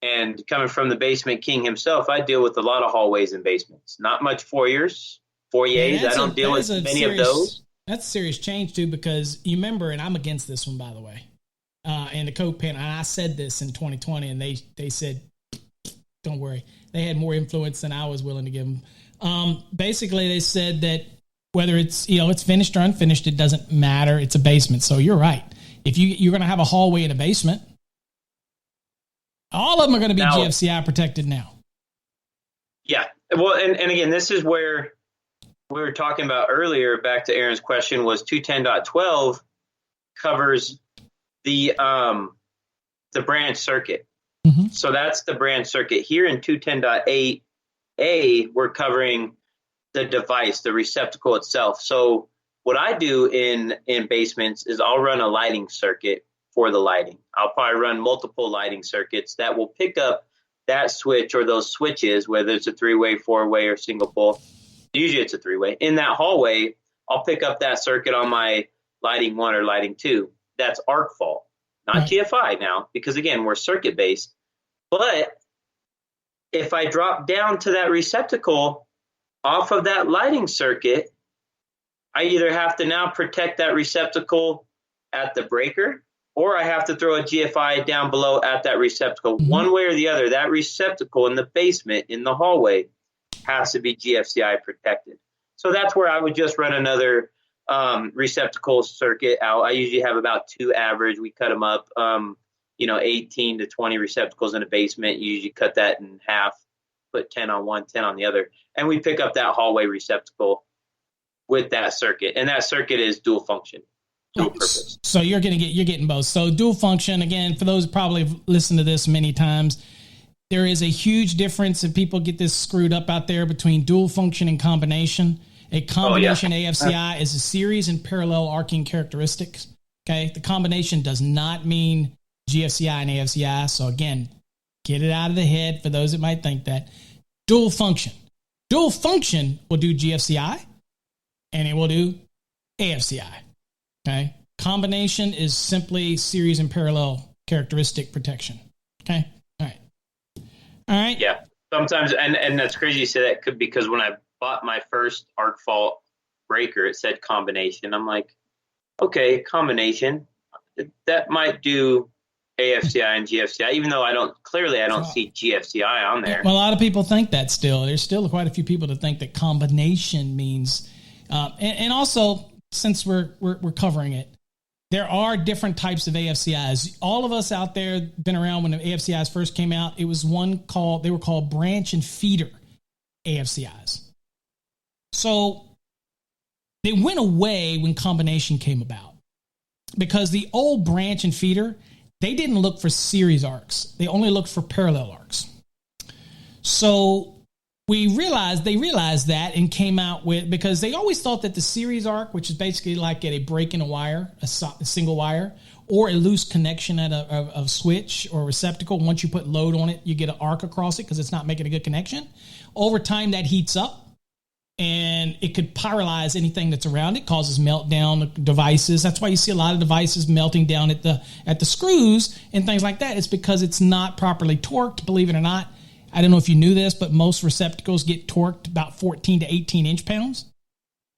And coming from the basement king himself, I deal with a lot of hallways and basements. Not much foyers. I don't deal with many of those. That's a serious change, too, because you remember, and I'm against this one, by the way, and the code panel, and I said this in 2020, and they said, don't worry. They had more influence than I was willing to give them. Basically, they said that whether it's finished or unfinished, it doesn't matter. It's a basement. So you're right. If you're going to have a hallway in a basement, all of them are going to be GFCI protected now. Yeah. Well, and again, this is where we were talking about earlier, back to Aaron's question, was 210.12 covers the branch circuit. Mm-hmm. So that's the branch circuit. Here in 210.8A, we're covering the device, the receptacle itself. So what I do in basements is I'll run a lighting circuit for the lighting. I'll probably run multiple lighting circuits that will pick up that switch or those switches, whether it's a 3-way, 4-way, or single pole. Usually it's a 3-way. In that hallway, I'll pick up that circuit on my lighting 1 or lighting 2. That's arc fault, not right. GFI now, because again, we're circuit based. But if I drop down to that receptacle off of that lighting circuit, I either have to now protect that receptacle at the breaker, or I have to throw a GFI down below at that receptacle. Mm-hmm. One way or the other, that receptacle in the basement, in the hallway, has to be GFCI protected. So that's where I would just run another receptacle circuit out. I usually have about 2 average. We cut them up, 18 to 20 receptacles in a basement. You usually cut that in half, put 10 on one, 10 on the other. And we pick up that hallway receptacle with that circuit. And that circuit is dual function. Dual purpose. So you're getting both. So dual function, again, for those who probably have listened to this many times, there is a huge difference, and people get this screwed up out there, between dual function and combination. A combination AFCI is a series and parallel arcing characteristics. Okay, the combination does not mean GFCI and AFCI. So again, get it out of the head for those that might think that. Dual function will do GFCI and it will do AFCI. Okay, combination is simply series and parallel characteristic protection. Okay, all right. Yeah, sometimes, and that's crazy you say that, because when I bought my first arc fault breaker, it said combination. I'm like, okay, combination, that might do AFCI and GFCI, even though I don't see GFCI on there. Well, a lot of people think that still. There's still quite a few people that think that combination means, and also, since we're covering it, there are different types of AFCIs. All of us out there been around when the AFCIs first came out. It was they were called branch and feeder AFCIs. So they went away when combination came about, because the old branch and feeder, they didn't look for series arcs. They only looked for parallel arcs. So they realized that and came out with, because they always thought that the series arc, which is basically like at a break in a wire, a single wire, or a loose connection at a switch or receptacle, once you put load on it, you get an arc across it because it's not making a good connection. Over time, that heats up, and it could pyrolyze anything that's around it, causes meltdown of devices. That's why you see a lot of devices melting down at the screws and things like that. It's because it's not properly torqued, believe it or not. I don't know if you knew this, but most receptacles get torqued about 14 to 18 inch-pounds.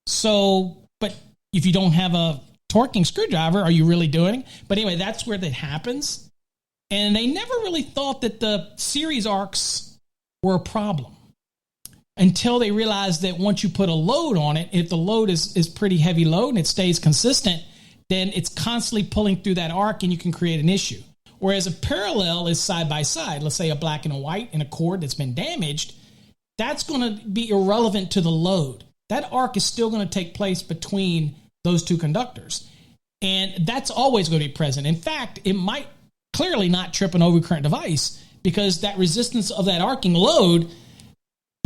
So, but if you don't have a torquing screwdriver, are you really doing? But anyway, that's where that happens. And they never really thought that the series arcs were a problem, until they realized that once you put a load on it, if the load is pretty heavy load and it stays consistent, then it's constantly pulling through that arc and you can create an issue. Whereas a parallel is side by side. Let's say a black and a white and a cord that's been damaged, that's going to be irrelevant to the load. That arc is still going to take place between those two conductors. And that's always going to be present. In fact, it might clearly not trip an overcurrent device, because that resistance of that arcing load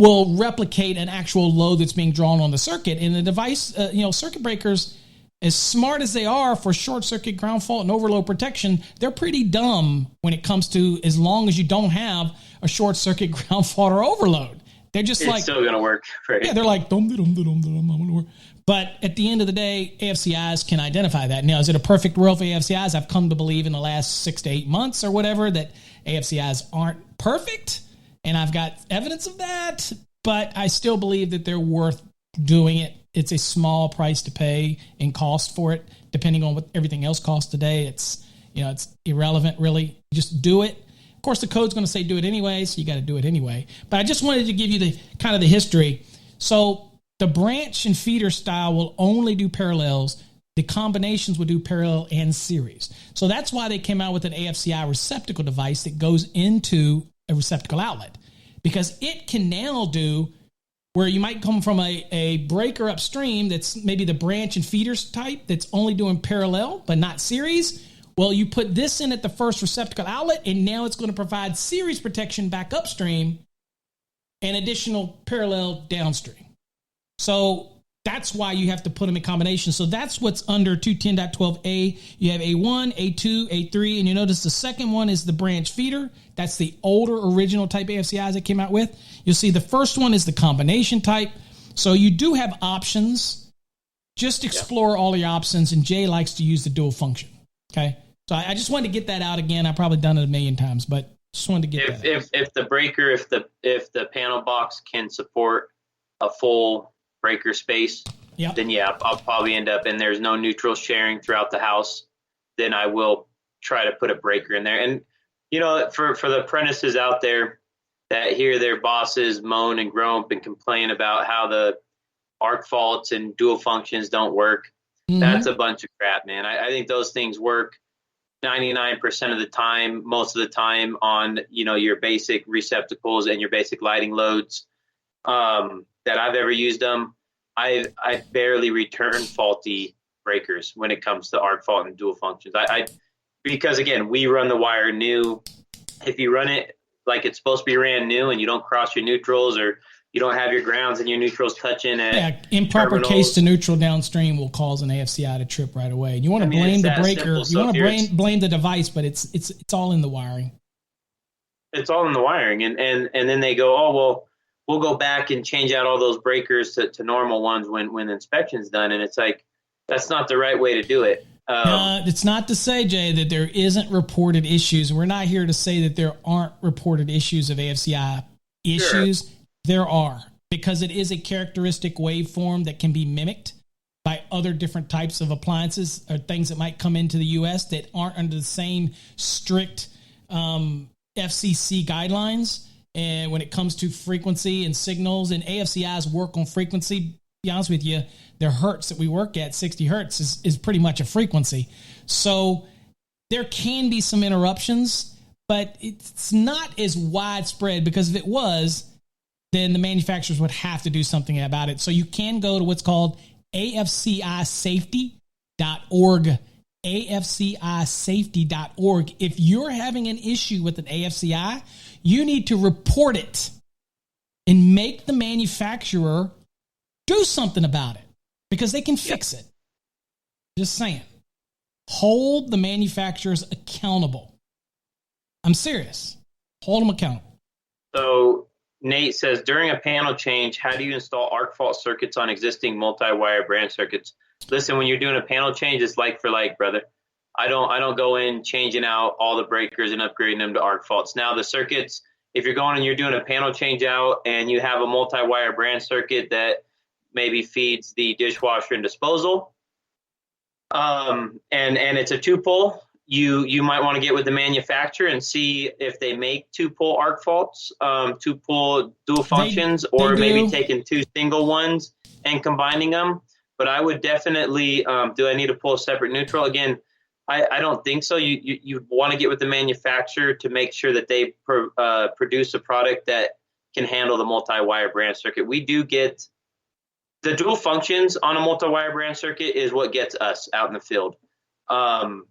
will replicate an actual load that's being drawn on the circuit. And the device, circuit breakers, as smart as they are for short circuit, ground fault, and overload protection, they're pretty dumb when it comes to, as long as you don't have a short circuit, ground fault, or overload. They're just it's still going to work. Right? Yeah, they're like, dum, dum, dum, dum, dum, dum, dum. But at the end of the day, AFCIs can identify that. Now, is it a perfect world for AFCIs? I've come to believe in the last 6 to 8 months or whatever that AFCIs aren't perfect, and I've got evidence of that, but I still believe that they're worth doing it. It's a small price to pay in cost for it, depending on what everything else costs today. It's irrelevant, really. Just do it. Of course, the code's going to say do it anyway, so you got to do it anyway. But I just wanted to give you the kind of the history. So the branch and feeder style will only do parallels. The combinations will do parallel and series. So that's why they came out with an AFCI receptacle device that goes into a receptacle outlet, because it can now do where you might come from a breaker upstream that's maybe the branch and feeders type that's only doing parallel but not series. Well, you put this in at the first receptacle outlet, and now it's going to provide series protection back upstream and additional parallel downstream. So that's why you have to put them in combination. So that's what's under 210.12a. You have A1, A2, A3, and you notice the second one is the branch feeder. That's the older original type AFCIs that came out with. You'll see the first one is the combination type. So you do have options. Just explore all your options, and Jay likes to use the dual function. Okay? So I just wanted to get that out again. I've probably done it a million times, but just wanted to get that. If the breaker, if the panel box can support a full breaker space, then I'll probably end up, and there's no neutral sharing throughout the house, then I will try to put a breaker in there. And, for the apprentices out there that hear their bosses moan and groan and complain about how the arc faults and dual functions don't work, that's a bunch of crap, man. I think those things work 99% of the time, most of the time on, your basic receptacles and your basic lighting loads. That I've ever used them, I barely return faulty breakers when it comes to arc fault and dual functions. Because again, we run the wire new. If you run it like it's supposed to be ran new and you don't cross your neutrals, or you don't have your grounds and your neutrals touching at improper terminals, case to neutral downstream will cause an AFCI to trip right away. And you want to blame the breaker. You want to blame the device, but it's all in the wiring. It's all in the wiring, and then they go, oh well, we'll go back and change out all those breakers to normal ones when the inspection's done. And it's like, that's not the right way to do it. It's not to say, Jay, that there isn't reported issues. We're not here to say that there aren't reported issues of AFCI issues. Sure. There are, because it is a characteristic waveform that can be mimicked by other different types of appliances or things that might come into the U.S. that aren't under the same strict FCC guidelines. And when it comes to frequency and signals, and AFCIs work on frequency, to be honest with you, their hertz that we work at, 60 hertz, is pretty much a frequency. So there can be some interruptions, but it's not as widespread, because if it was, then the manufacturers would have to do something about it. So you can go to what's called AFCIsafety.org. AFCIsafety.org. If you're having an issue with an AFCI, you need to report it and make the manufacturer do something about it, because they can fix it. Just saying. Hold the manufacturers accountable. I'm serious. Hold them accountable. So Nate says, during a panel change, how do you install arc fault circuits on existing multi-wire branch circuits? Listen, when you're doing a panel change, it's like for like, brother. I don't go in changing out all the breakers and upgrading them to arc faults. Now the circuits, if you're going and you're doing a panel change out and you have a multi-wire branch circuit that maybe feeds the dishwasher and disposal, and it's a 2-pole, you might want to get with the manufacturer and see if they make 2-pole arc faults, 2-pole dual functions, or maybe taking 2 single ones and combining them. But I would definitely, do I need to pull a separate neutral? Again, I don't think so. You want to get with the manufacturer to make sure that they produce a product that can handle the multi-wire branch circuit. We do get the dual functions on a multi-wire branch circuit is what gets us out in the field, and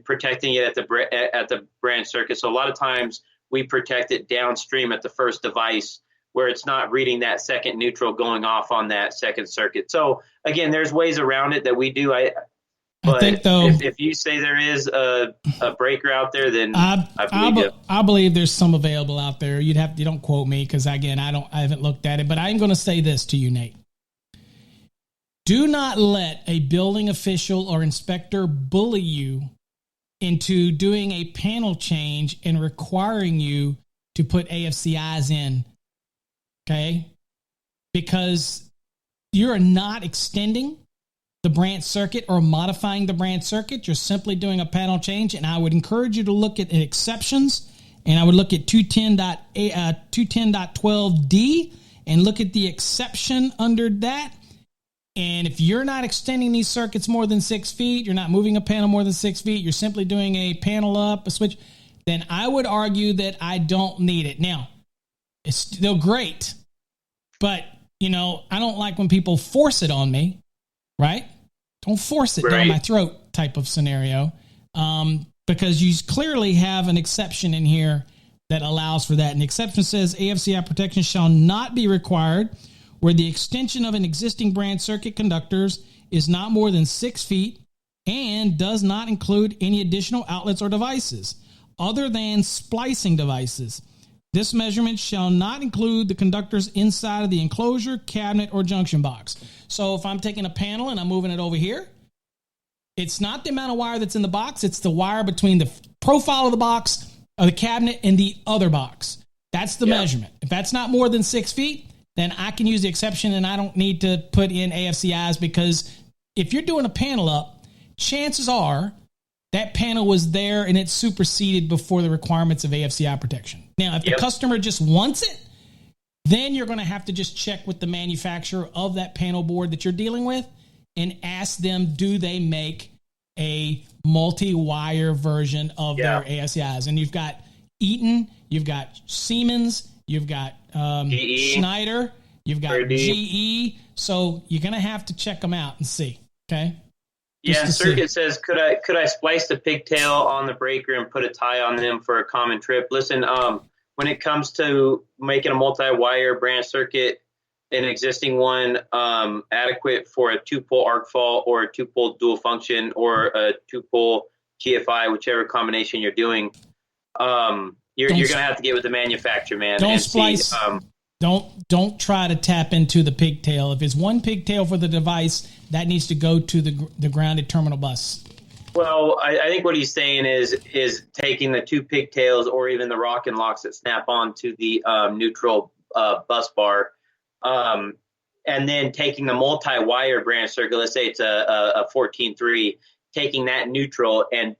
protecting it at the branch circuit. So a lot of times we protect it downstream at the first device, where it's not reading that second neutral going off on that second circuit. So again, there's ways around it that we do. But I think, though, if you say there is a breaker out there, then I believe there's some available out there. You don't quote me, because again, I haven't looked at it, but I'm going to say this to you, Nate. Do not let a building official or inspector bully you into doing a panel change and requiring you to put AFCIs in. Okay? Because you're not extending the branch circuit or modifying the branch circuit. You're simply doing a panel change. And I would encourage you to look at exceptions. And I would look at 210.12D and look at the exception under that. And if you're not extending these circuits more than 6 feet, you're not moving a panel more than 6 feet, you're simply doing a panel up, a switch, then I would argue that I don't need it. Now, it's still great, but, I don't like when people force it on me, right? Don't force it down my throat type of scenario, because you clearly have an exception in here that allows for that. And the exception says AFCI protection shall not be required where the extension of an existing branch circuit conductors is not more than 6 feet and does not include any additional outlets or devices other than splicing devices. This measurement shall not include the conductors inside of the enclosure, cabinet, or junction box. So if I'm taking a panel and I'm moving it over here, it's not the amount of wire that's in the box. It's the wire between the profile of the box, or the cabinet, and the other box. That's the measurement. If that's not more than 6 feet, then I can use the exception and I don't need to put in AFCIs, because if you're doing a panel up, chances are that panel was there and it's superseded before the requirements of AFCI protection. Now, if the customer just wants it, then you're going to have to just check with the manufacturer of that panel board that you're dealing with and ask them, do they make a multi-wire version of their AFCIs? And you've got Eaton, you've got Siemens, you've got Schneider, you've got GE. So you're going to have to check them out and see. Okay. Circuit says, could I splice the pigtail on the breaker and put a tie on them for a common trip? Listen, when it comes to making a multi-wire branch circuit, an existing one adequate for a 2-pole arc fault or a 2-pole dual function or a 2-pole GFI, whichever combination you're doing, you're going to have to get with the manufacturer, man. Don't splice. Don't try to tap into the pigtail. If it's one pigtail for the device, that needs to go to the grounded terminal bus. Well, I think what he's saying is taking the 2 pigtails or even the rock and locks that snap onto the neutral bus bar, and then taking the multi-wire branch circuit. Let's say it's a 14-3, taking that neutral and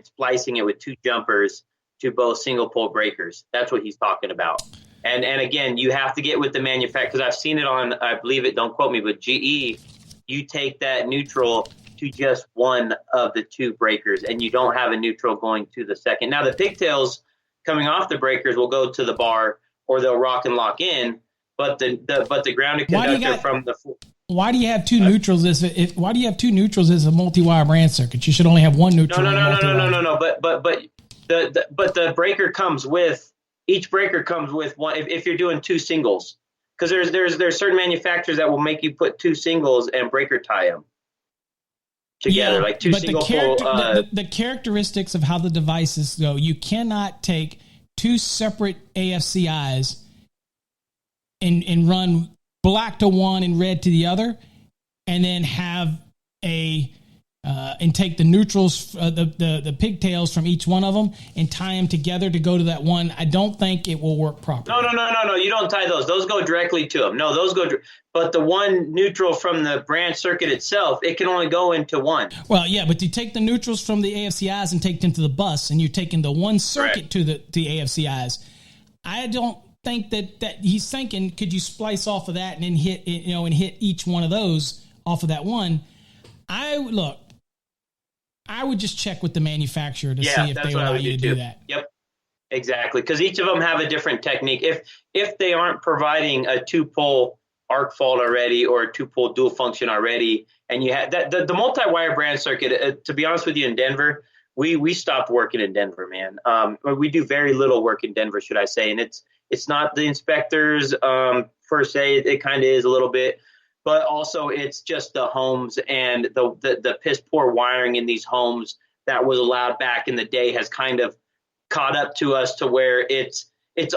splicing it with 2 jumpers to both single pole breakers. That's what he's talking about. And again, you have to get with the manufacturer, because I've seen it on, I believe it, don't quote me, but GE, you take that neutral to just one of the 2 breakers, and you don't have a neutral going to the second. Now, the pigtails coming off the breakers will go to the bar, or they'll rock and lock in, but the grounded conductor from the... Why do you have 2 neutrals? Why do you have 2 neutrals as a multi-wire branch circuit? You should only have 1 neutral. No. But the breaker comes with, each breaker comes with one. If you're doing 2 singles, because there's certain manufacturers that will make you put 2 singles and breaker tie them together, like 2 single pole. The characteristics of how the devices go, you cannot take 2 separate AFCIs and run black to one and red to the other, and then have and take the neutrals, the pigtails from each one of them and tie them together to go to that one. I don't think it will work properly. No. You don't tie those. Those go directly to them. No, those go. But the one neutral from the branch circuit itself, it can only go into one. Well, yeah, but you take the neutrals from the AFCIs and take them to the bus, and you're taking the one circuit to the AFCIs. I don't think that he's thinking, could you splice off of that and then hit each one of those off of that one? I would just check with the manufacturer to see if they allow you to do that. Yep, exactly. Because each of them have a different technique. If they aren't providing a 2-pole arc fault already or a 2-pole dual function already, and you have that, the multi-wire branch circuit, to be honest with you, in Denver, we stopped working in Denver, man. We do very little work in Denver, should I say. And it's not the inspectors per se. It kind of is a little bit. But also it's just the homes and the piss poor wiring in these homes that was allowed back in the day has kind of caught up to us to where it's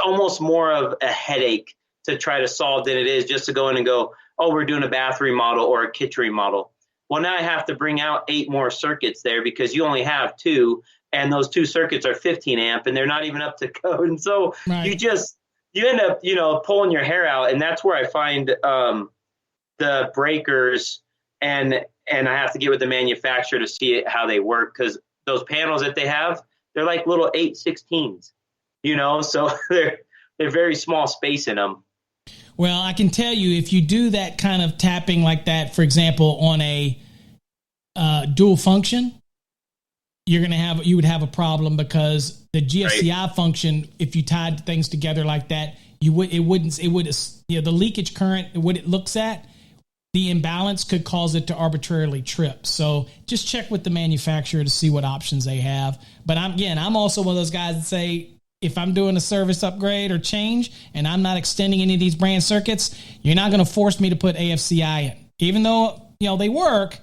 almost more of a headache to try to solve than it is just to go in and go, oh, we're doing a bath remodel or a kitchen remodel. Well, now I have to bring out 8 more circuits there because you only have 2, and those 2 circuits are 15 amp and they're not even up to code. And so you end up, pulling your hair out. And that's where I find the breakers and I have to get with the manufacturer to see how they work, because those panels that they have, they're like little 8/16s, so they're very small space in them. Well, I can tell you, if you do that kind of tapping like that, for example, on a dual function, you would have a problem, because the GFCI function, if you tied things together like that, the leakage current, what it looks at, the imbalance could cause it to arbitrarily trip. So just check with the manufacturer to see what options they have. But I'm also one of those guys that say, if I'm doing a service upgrade or change and I'm not extending any of these brand circuits, you're not going to force me to put AFCI in. Even though, they work,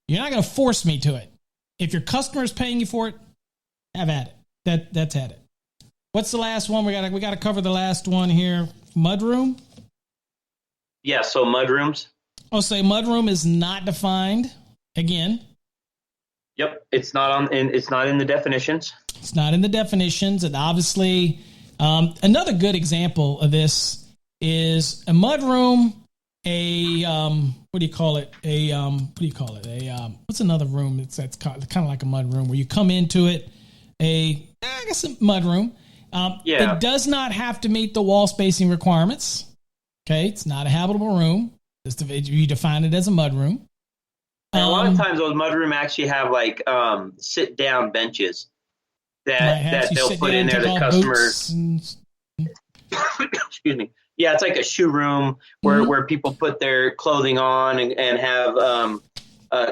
you're not going to force me to it. If your customer is paying you for it, have at it. That's at it. What's the last one? We got to cover the last one here. Mudroom? Yeah, so mudrooms. I'll say mudroom is not defined again. Yep, it's not in the definitions. It's not in the definitions, and obviously, another good example of this is a mudroom. What do you call it? What's another room that's kind of like a mudroom where you come into it? I guess a mudroom. It does not have to meet the wall spacing requirements. Okay, it's not a habitable room. You define it as a mudroom. And a lot of times those mudroom actually have like sit down benches that they'll put in there. The customers. Excuse me. Yeah, it's like a shoe room where people put their clothing on and have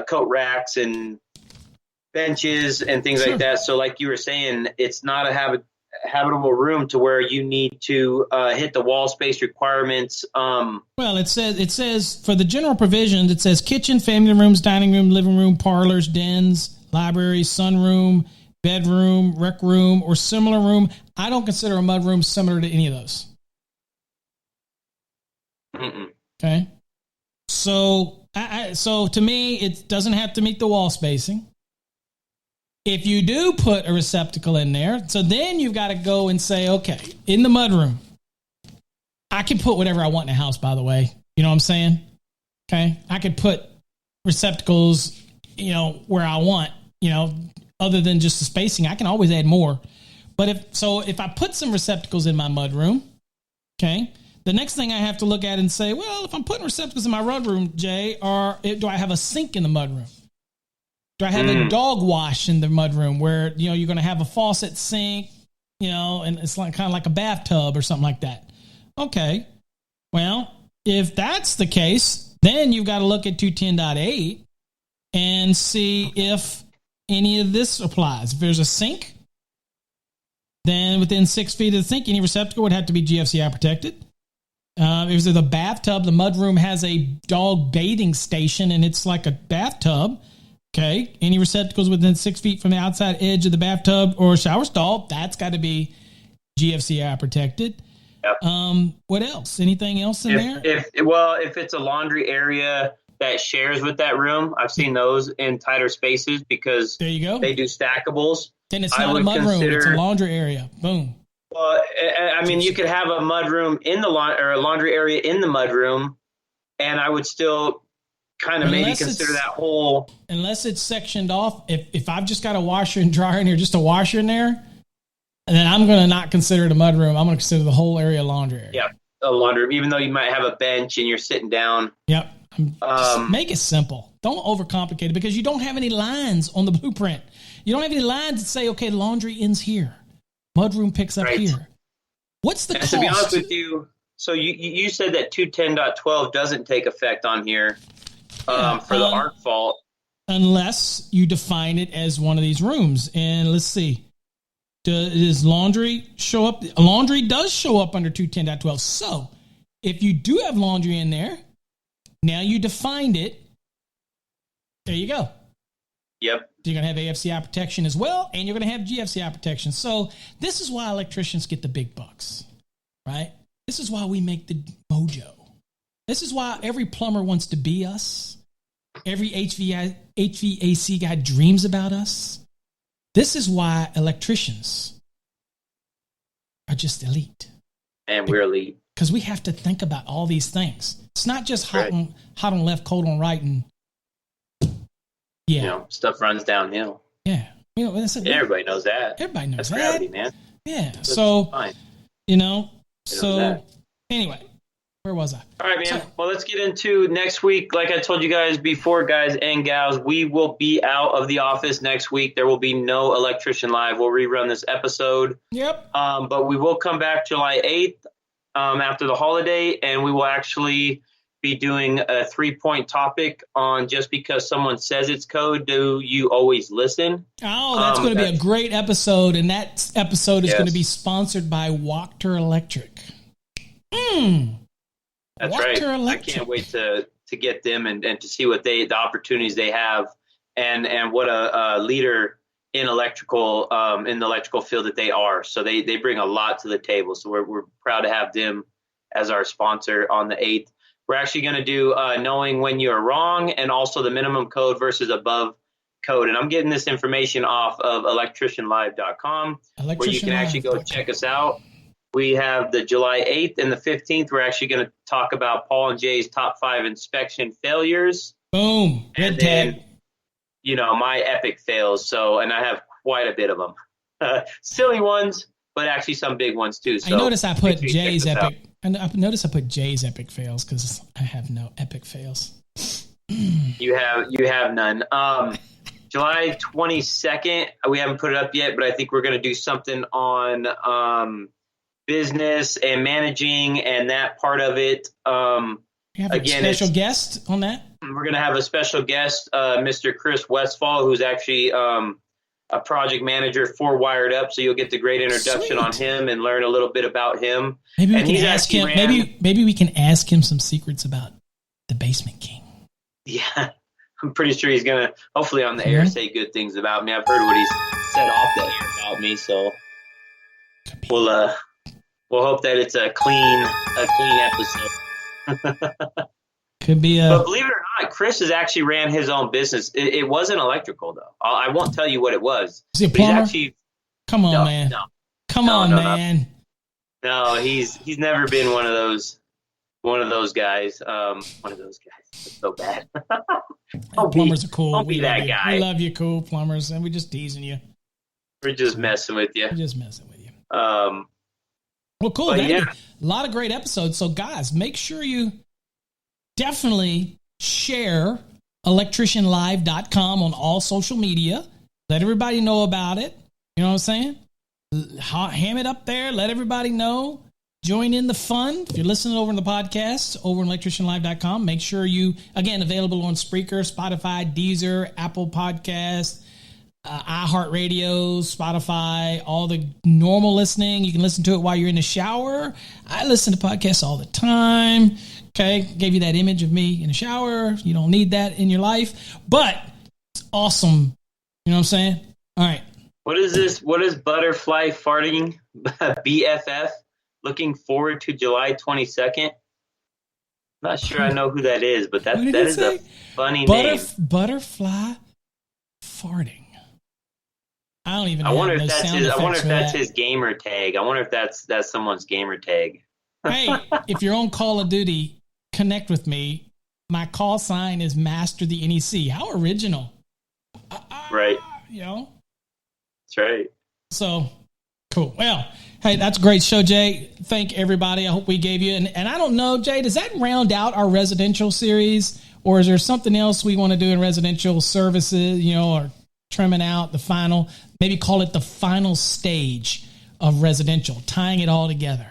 coat racks and benches and things like that. So, like you were saying, it's not a habitable room to where you need to hit the wall space requirements. Well, it says for the general provisions, it says kitchen, family rooms, dining room, living room, parlors, dens, library, sunroom, bedroom, rec room, or similar room. I don't consider a mudroom similar to any of those. Mm-mm. Okay. So, so to me, it doesn't have to meet the wall spacing. If you do put a receptacle in there, so then you've got to go and say, okay, in the mudroom, I can put whatever I want in the house, by the way. You know what I'm saying? Okay. I could put receptacles, where I want, other than just the spacing. I can always add more. But if I put some receptacles in my mudroom, okay, the next thing I have to look at and say, well, if I'm putting receptacles in my mudroom, Jay, do I have a sink in the mudroom? Do I have a dog wash in the mudroom where, you're going to have a faucet sink, and it's kind of like a bathtub or something like that? Okay. Well, if that's the case, then you've got to look at 210.8 and see if any of this applies. If there's a sink, then within 6 feet of the sink, any receptacle would have to be GFCI protected. If there's a bathtub, the mudroom has a dog bathing station and it's like a bathtub. Okay, any receptacles within 6 feet from the outside edge of the bathtub or shower stall, that's got to be GFCI protected. Yep. What else? Anything else in there? If it's a laundry area that shares with that room, I've seen those in tighter spaces because there you go. They do stackables. Then it's not a mudroom; it's a laundry area. Boom. Well, I mean, you could have a mudroom in the or a laundry area in the mudroom, and I would still kind of maybe consider that whole. Unless it's sectioned off. If I've just got a washer and dryer in here, just a washer in there, and then I'm going to not consider it a mudroom. I'm going to consider the whole area a laundry area. Yeah, a laundry room, even though you might have a bench and you're sitting down. Yep. Just make it simple. Don't overcomplicate it because you don't have any lines on the blueprint. You don't have any lines that say, okay, laundry ends here. Mudroom picks up here. What's the cost? To be honest with you, so you said that 210.12 doesn't take effect on here for the arc fault. Unless you define it as one of these rooms. And let's see. Does laundry show up? Laundry does show up under 210.12. So if you do have laundry in there, now you defined it. There you go. Yep. You're going to have AFCI protection as well, and you're going to have GFCI protection. So this is why electricians get the big bucks, right? This is why we make the mojo. This is why every plumber wants to be us. Every HVAC guy dreams about us. This is why electricians are just elite. And we're elite. Because we have to think about all these things. It's not just hot on left, cold on right, and stuff runs downhill. Yeah. Everybody knows that. Everybody knows That's that. gravity, man. Yeah. That's so, fine. Anyway, where was I? All right, man. Well, let's get into next week. Like I told you guys before, guys and gals, we will be out of the office next week. There will be no Electrician Live. We'll rerun this episode. Yep. But we will come back July 8th after the holiday, and we will actually be doing a 3-point topic on just because someone says it's code, do you always listen? Oh, that's going to be a great episode, and that episode is going to be sponsored by Wachter Electric. That's right. I can't wait to get them and to see what the opportunities they have, and what a leader in electrical in the electrical field that they are. So they bring a lot to the table. So we're proud to have them as our sponsor on the 8th. We're actually going to do knowing when you're wrong, and also the minimum code versus above code. And I'm getting this information off of electricianlive.com, where you can actually go check us out. We have the July 8th and the 15th. We're actually going to talk about Paul and Jay's top 5 inspection failures. Boom. And then, my epic fails. So, and I have quite a bit of them. Silly ones, but actually some big ones too. So I notice I put Jay's epic. And I notice I put Jay's epic fails because I have no epic fails. You have none. July 22nd, we haven't put it up yet, but I think we're going to do something on business and managing and that part of it. You have a special guest on that? We're going to have a special guest, Mr. Chris Westfall, who's actually a project manager for Wired Up. So you'll get the great introduction on him and learn a little bit about him. Maybe we can ask him. Maybe we can ask him some secrets about the Basement King. Yeah, I'm pretty sure he's going to, hopefully on the air, say good things about me. I've heard what he's said off the air about me. So we'll hope that it's a clean episode. Could be But believe it or not, Chris has actually ran his own business. It wasn't electrical, though. I won't tell you what it was. Is he a plumber? Come on, man. No. Come on, man. No, he's never been one of those guys. One of those guys. That's so bad. Plumbers are cool. Don't be that guy. We love you, cool plumbers, and we're just teasing you. We're just messing with you. Well, cool. A lot of great episodes. So, guys, make sure you definitely share electricianlive.com on all social media. Let everybody know about it. You know what I'm saying? Ham it up there. Let everybody know. Join in the fun. If you're listening over in the podcast, over on electricianlive.com, make sure you, again, available on Spreaker, Spotify, Deezer, Apple Podcasts, iHeartRadio, Spotify, all the normal listening. You can listen to it while you're in the shower. I listen to podcasts all the time. Okay, gave you that image of me in the shower. You don't need that in your life, but it's awesome. You know what I'm saying? All right. What is this? What is butterfly farting? BFF? Looking forward to July 22nd. Not sure I know who that is, but that is a funny name. Butterfly farting. I don't even know. I wonder if that's his gamer tag. I wonder if that's someone's gamer tag. Hey, if you're on Call of Duty, connect with me. My call sign is Master the NEC. How original. Right. That's right. So, cool. Well, hey, that's a great show, Jay. Thank everybody. I hope we gave you. And I don't know, Jay, does that round out our residential series? Or is there something else we want to do in residential services, or trimming out the final, maybe call it the final stage of residential, tying it all together?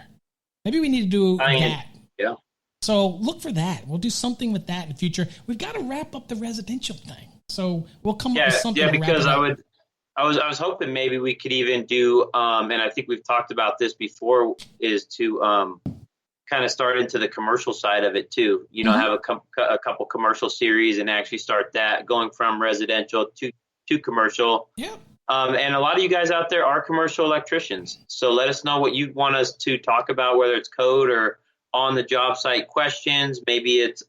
Maybe we need to do that. Yeah. So look for that. We'll do something with that in the future. We've got to wrap up the residential thing. So we'll come up with something. Yeah, because I was hoping maybe we could even do, and I think we've talked about this before, is to kind of start into the commercial side of it too. Have a couple commercial series and actually start that going from residential to commercial. Yeah. And a lot of you guys out there are commercial electricians. So let us know what you want us to talk about, whether it's code or on the job site questions. Maybe it's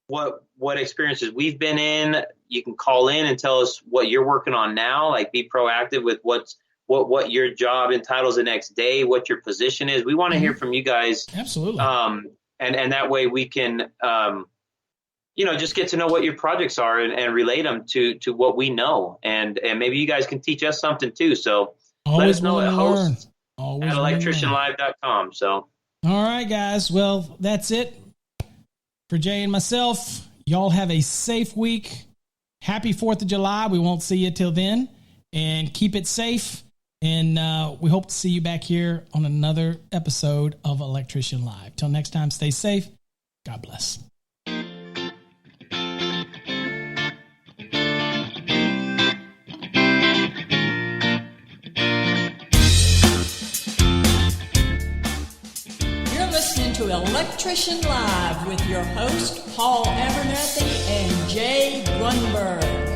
what experiences we've been in. You can call in and tell us what you're working on now. Like, be proactive with what your job entitles the next day, what your position is. We want to hear from you guys. Absolutely. And that way we can just get to know what your projects are and relate them to what we know. And maybe you guys can teach us something too. So let us know at hosts at electricianlive.com. So, all right, guys. Well, that's it for Jay and myself. Y'all have a safe week. Happy 4th of July. We won't see you till then, and keep it safe. And we hope to see you back here on another episode of Electrician Live. Till next time, stay safe. God bless. You're listening to Electrician Live with your host, Paul Abernathy and Jay Grunberg.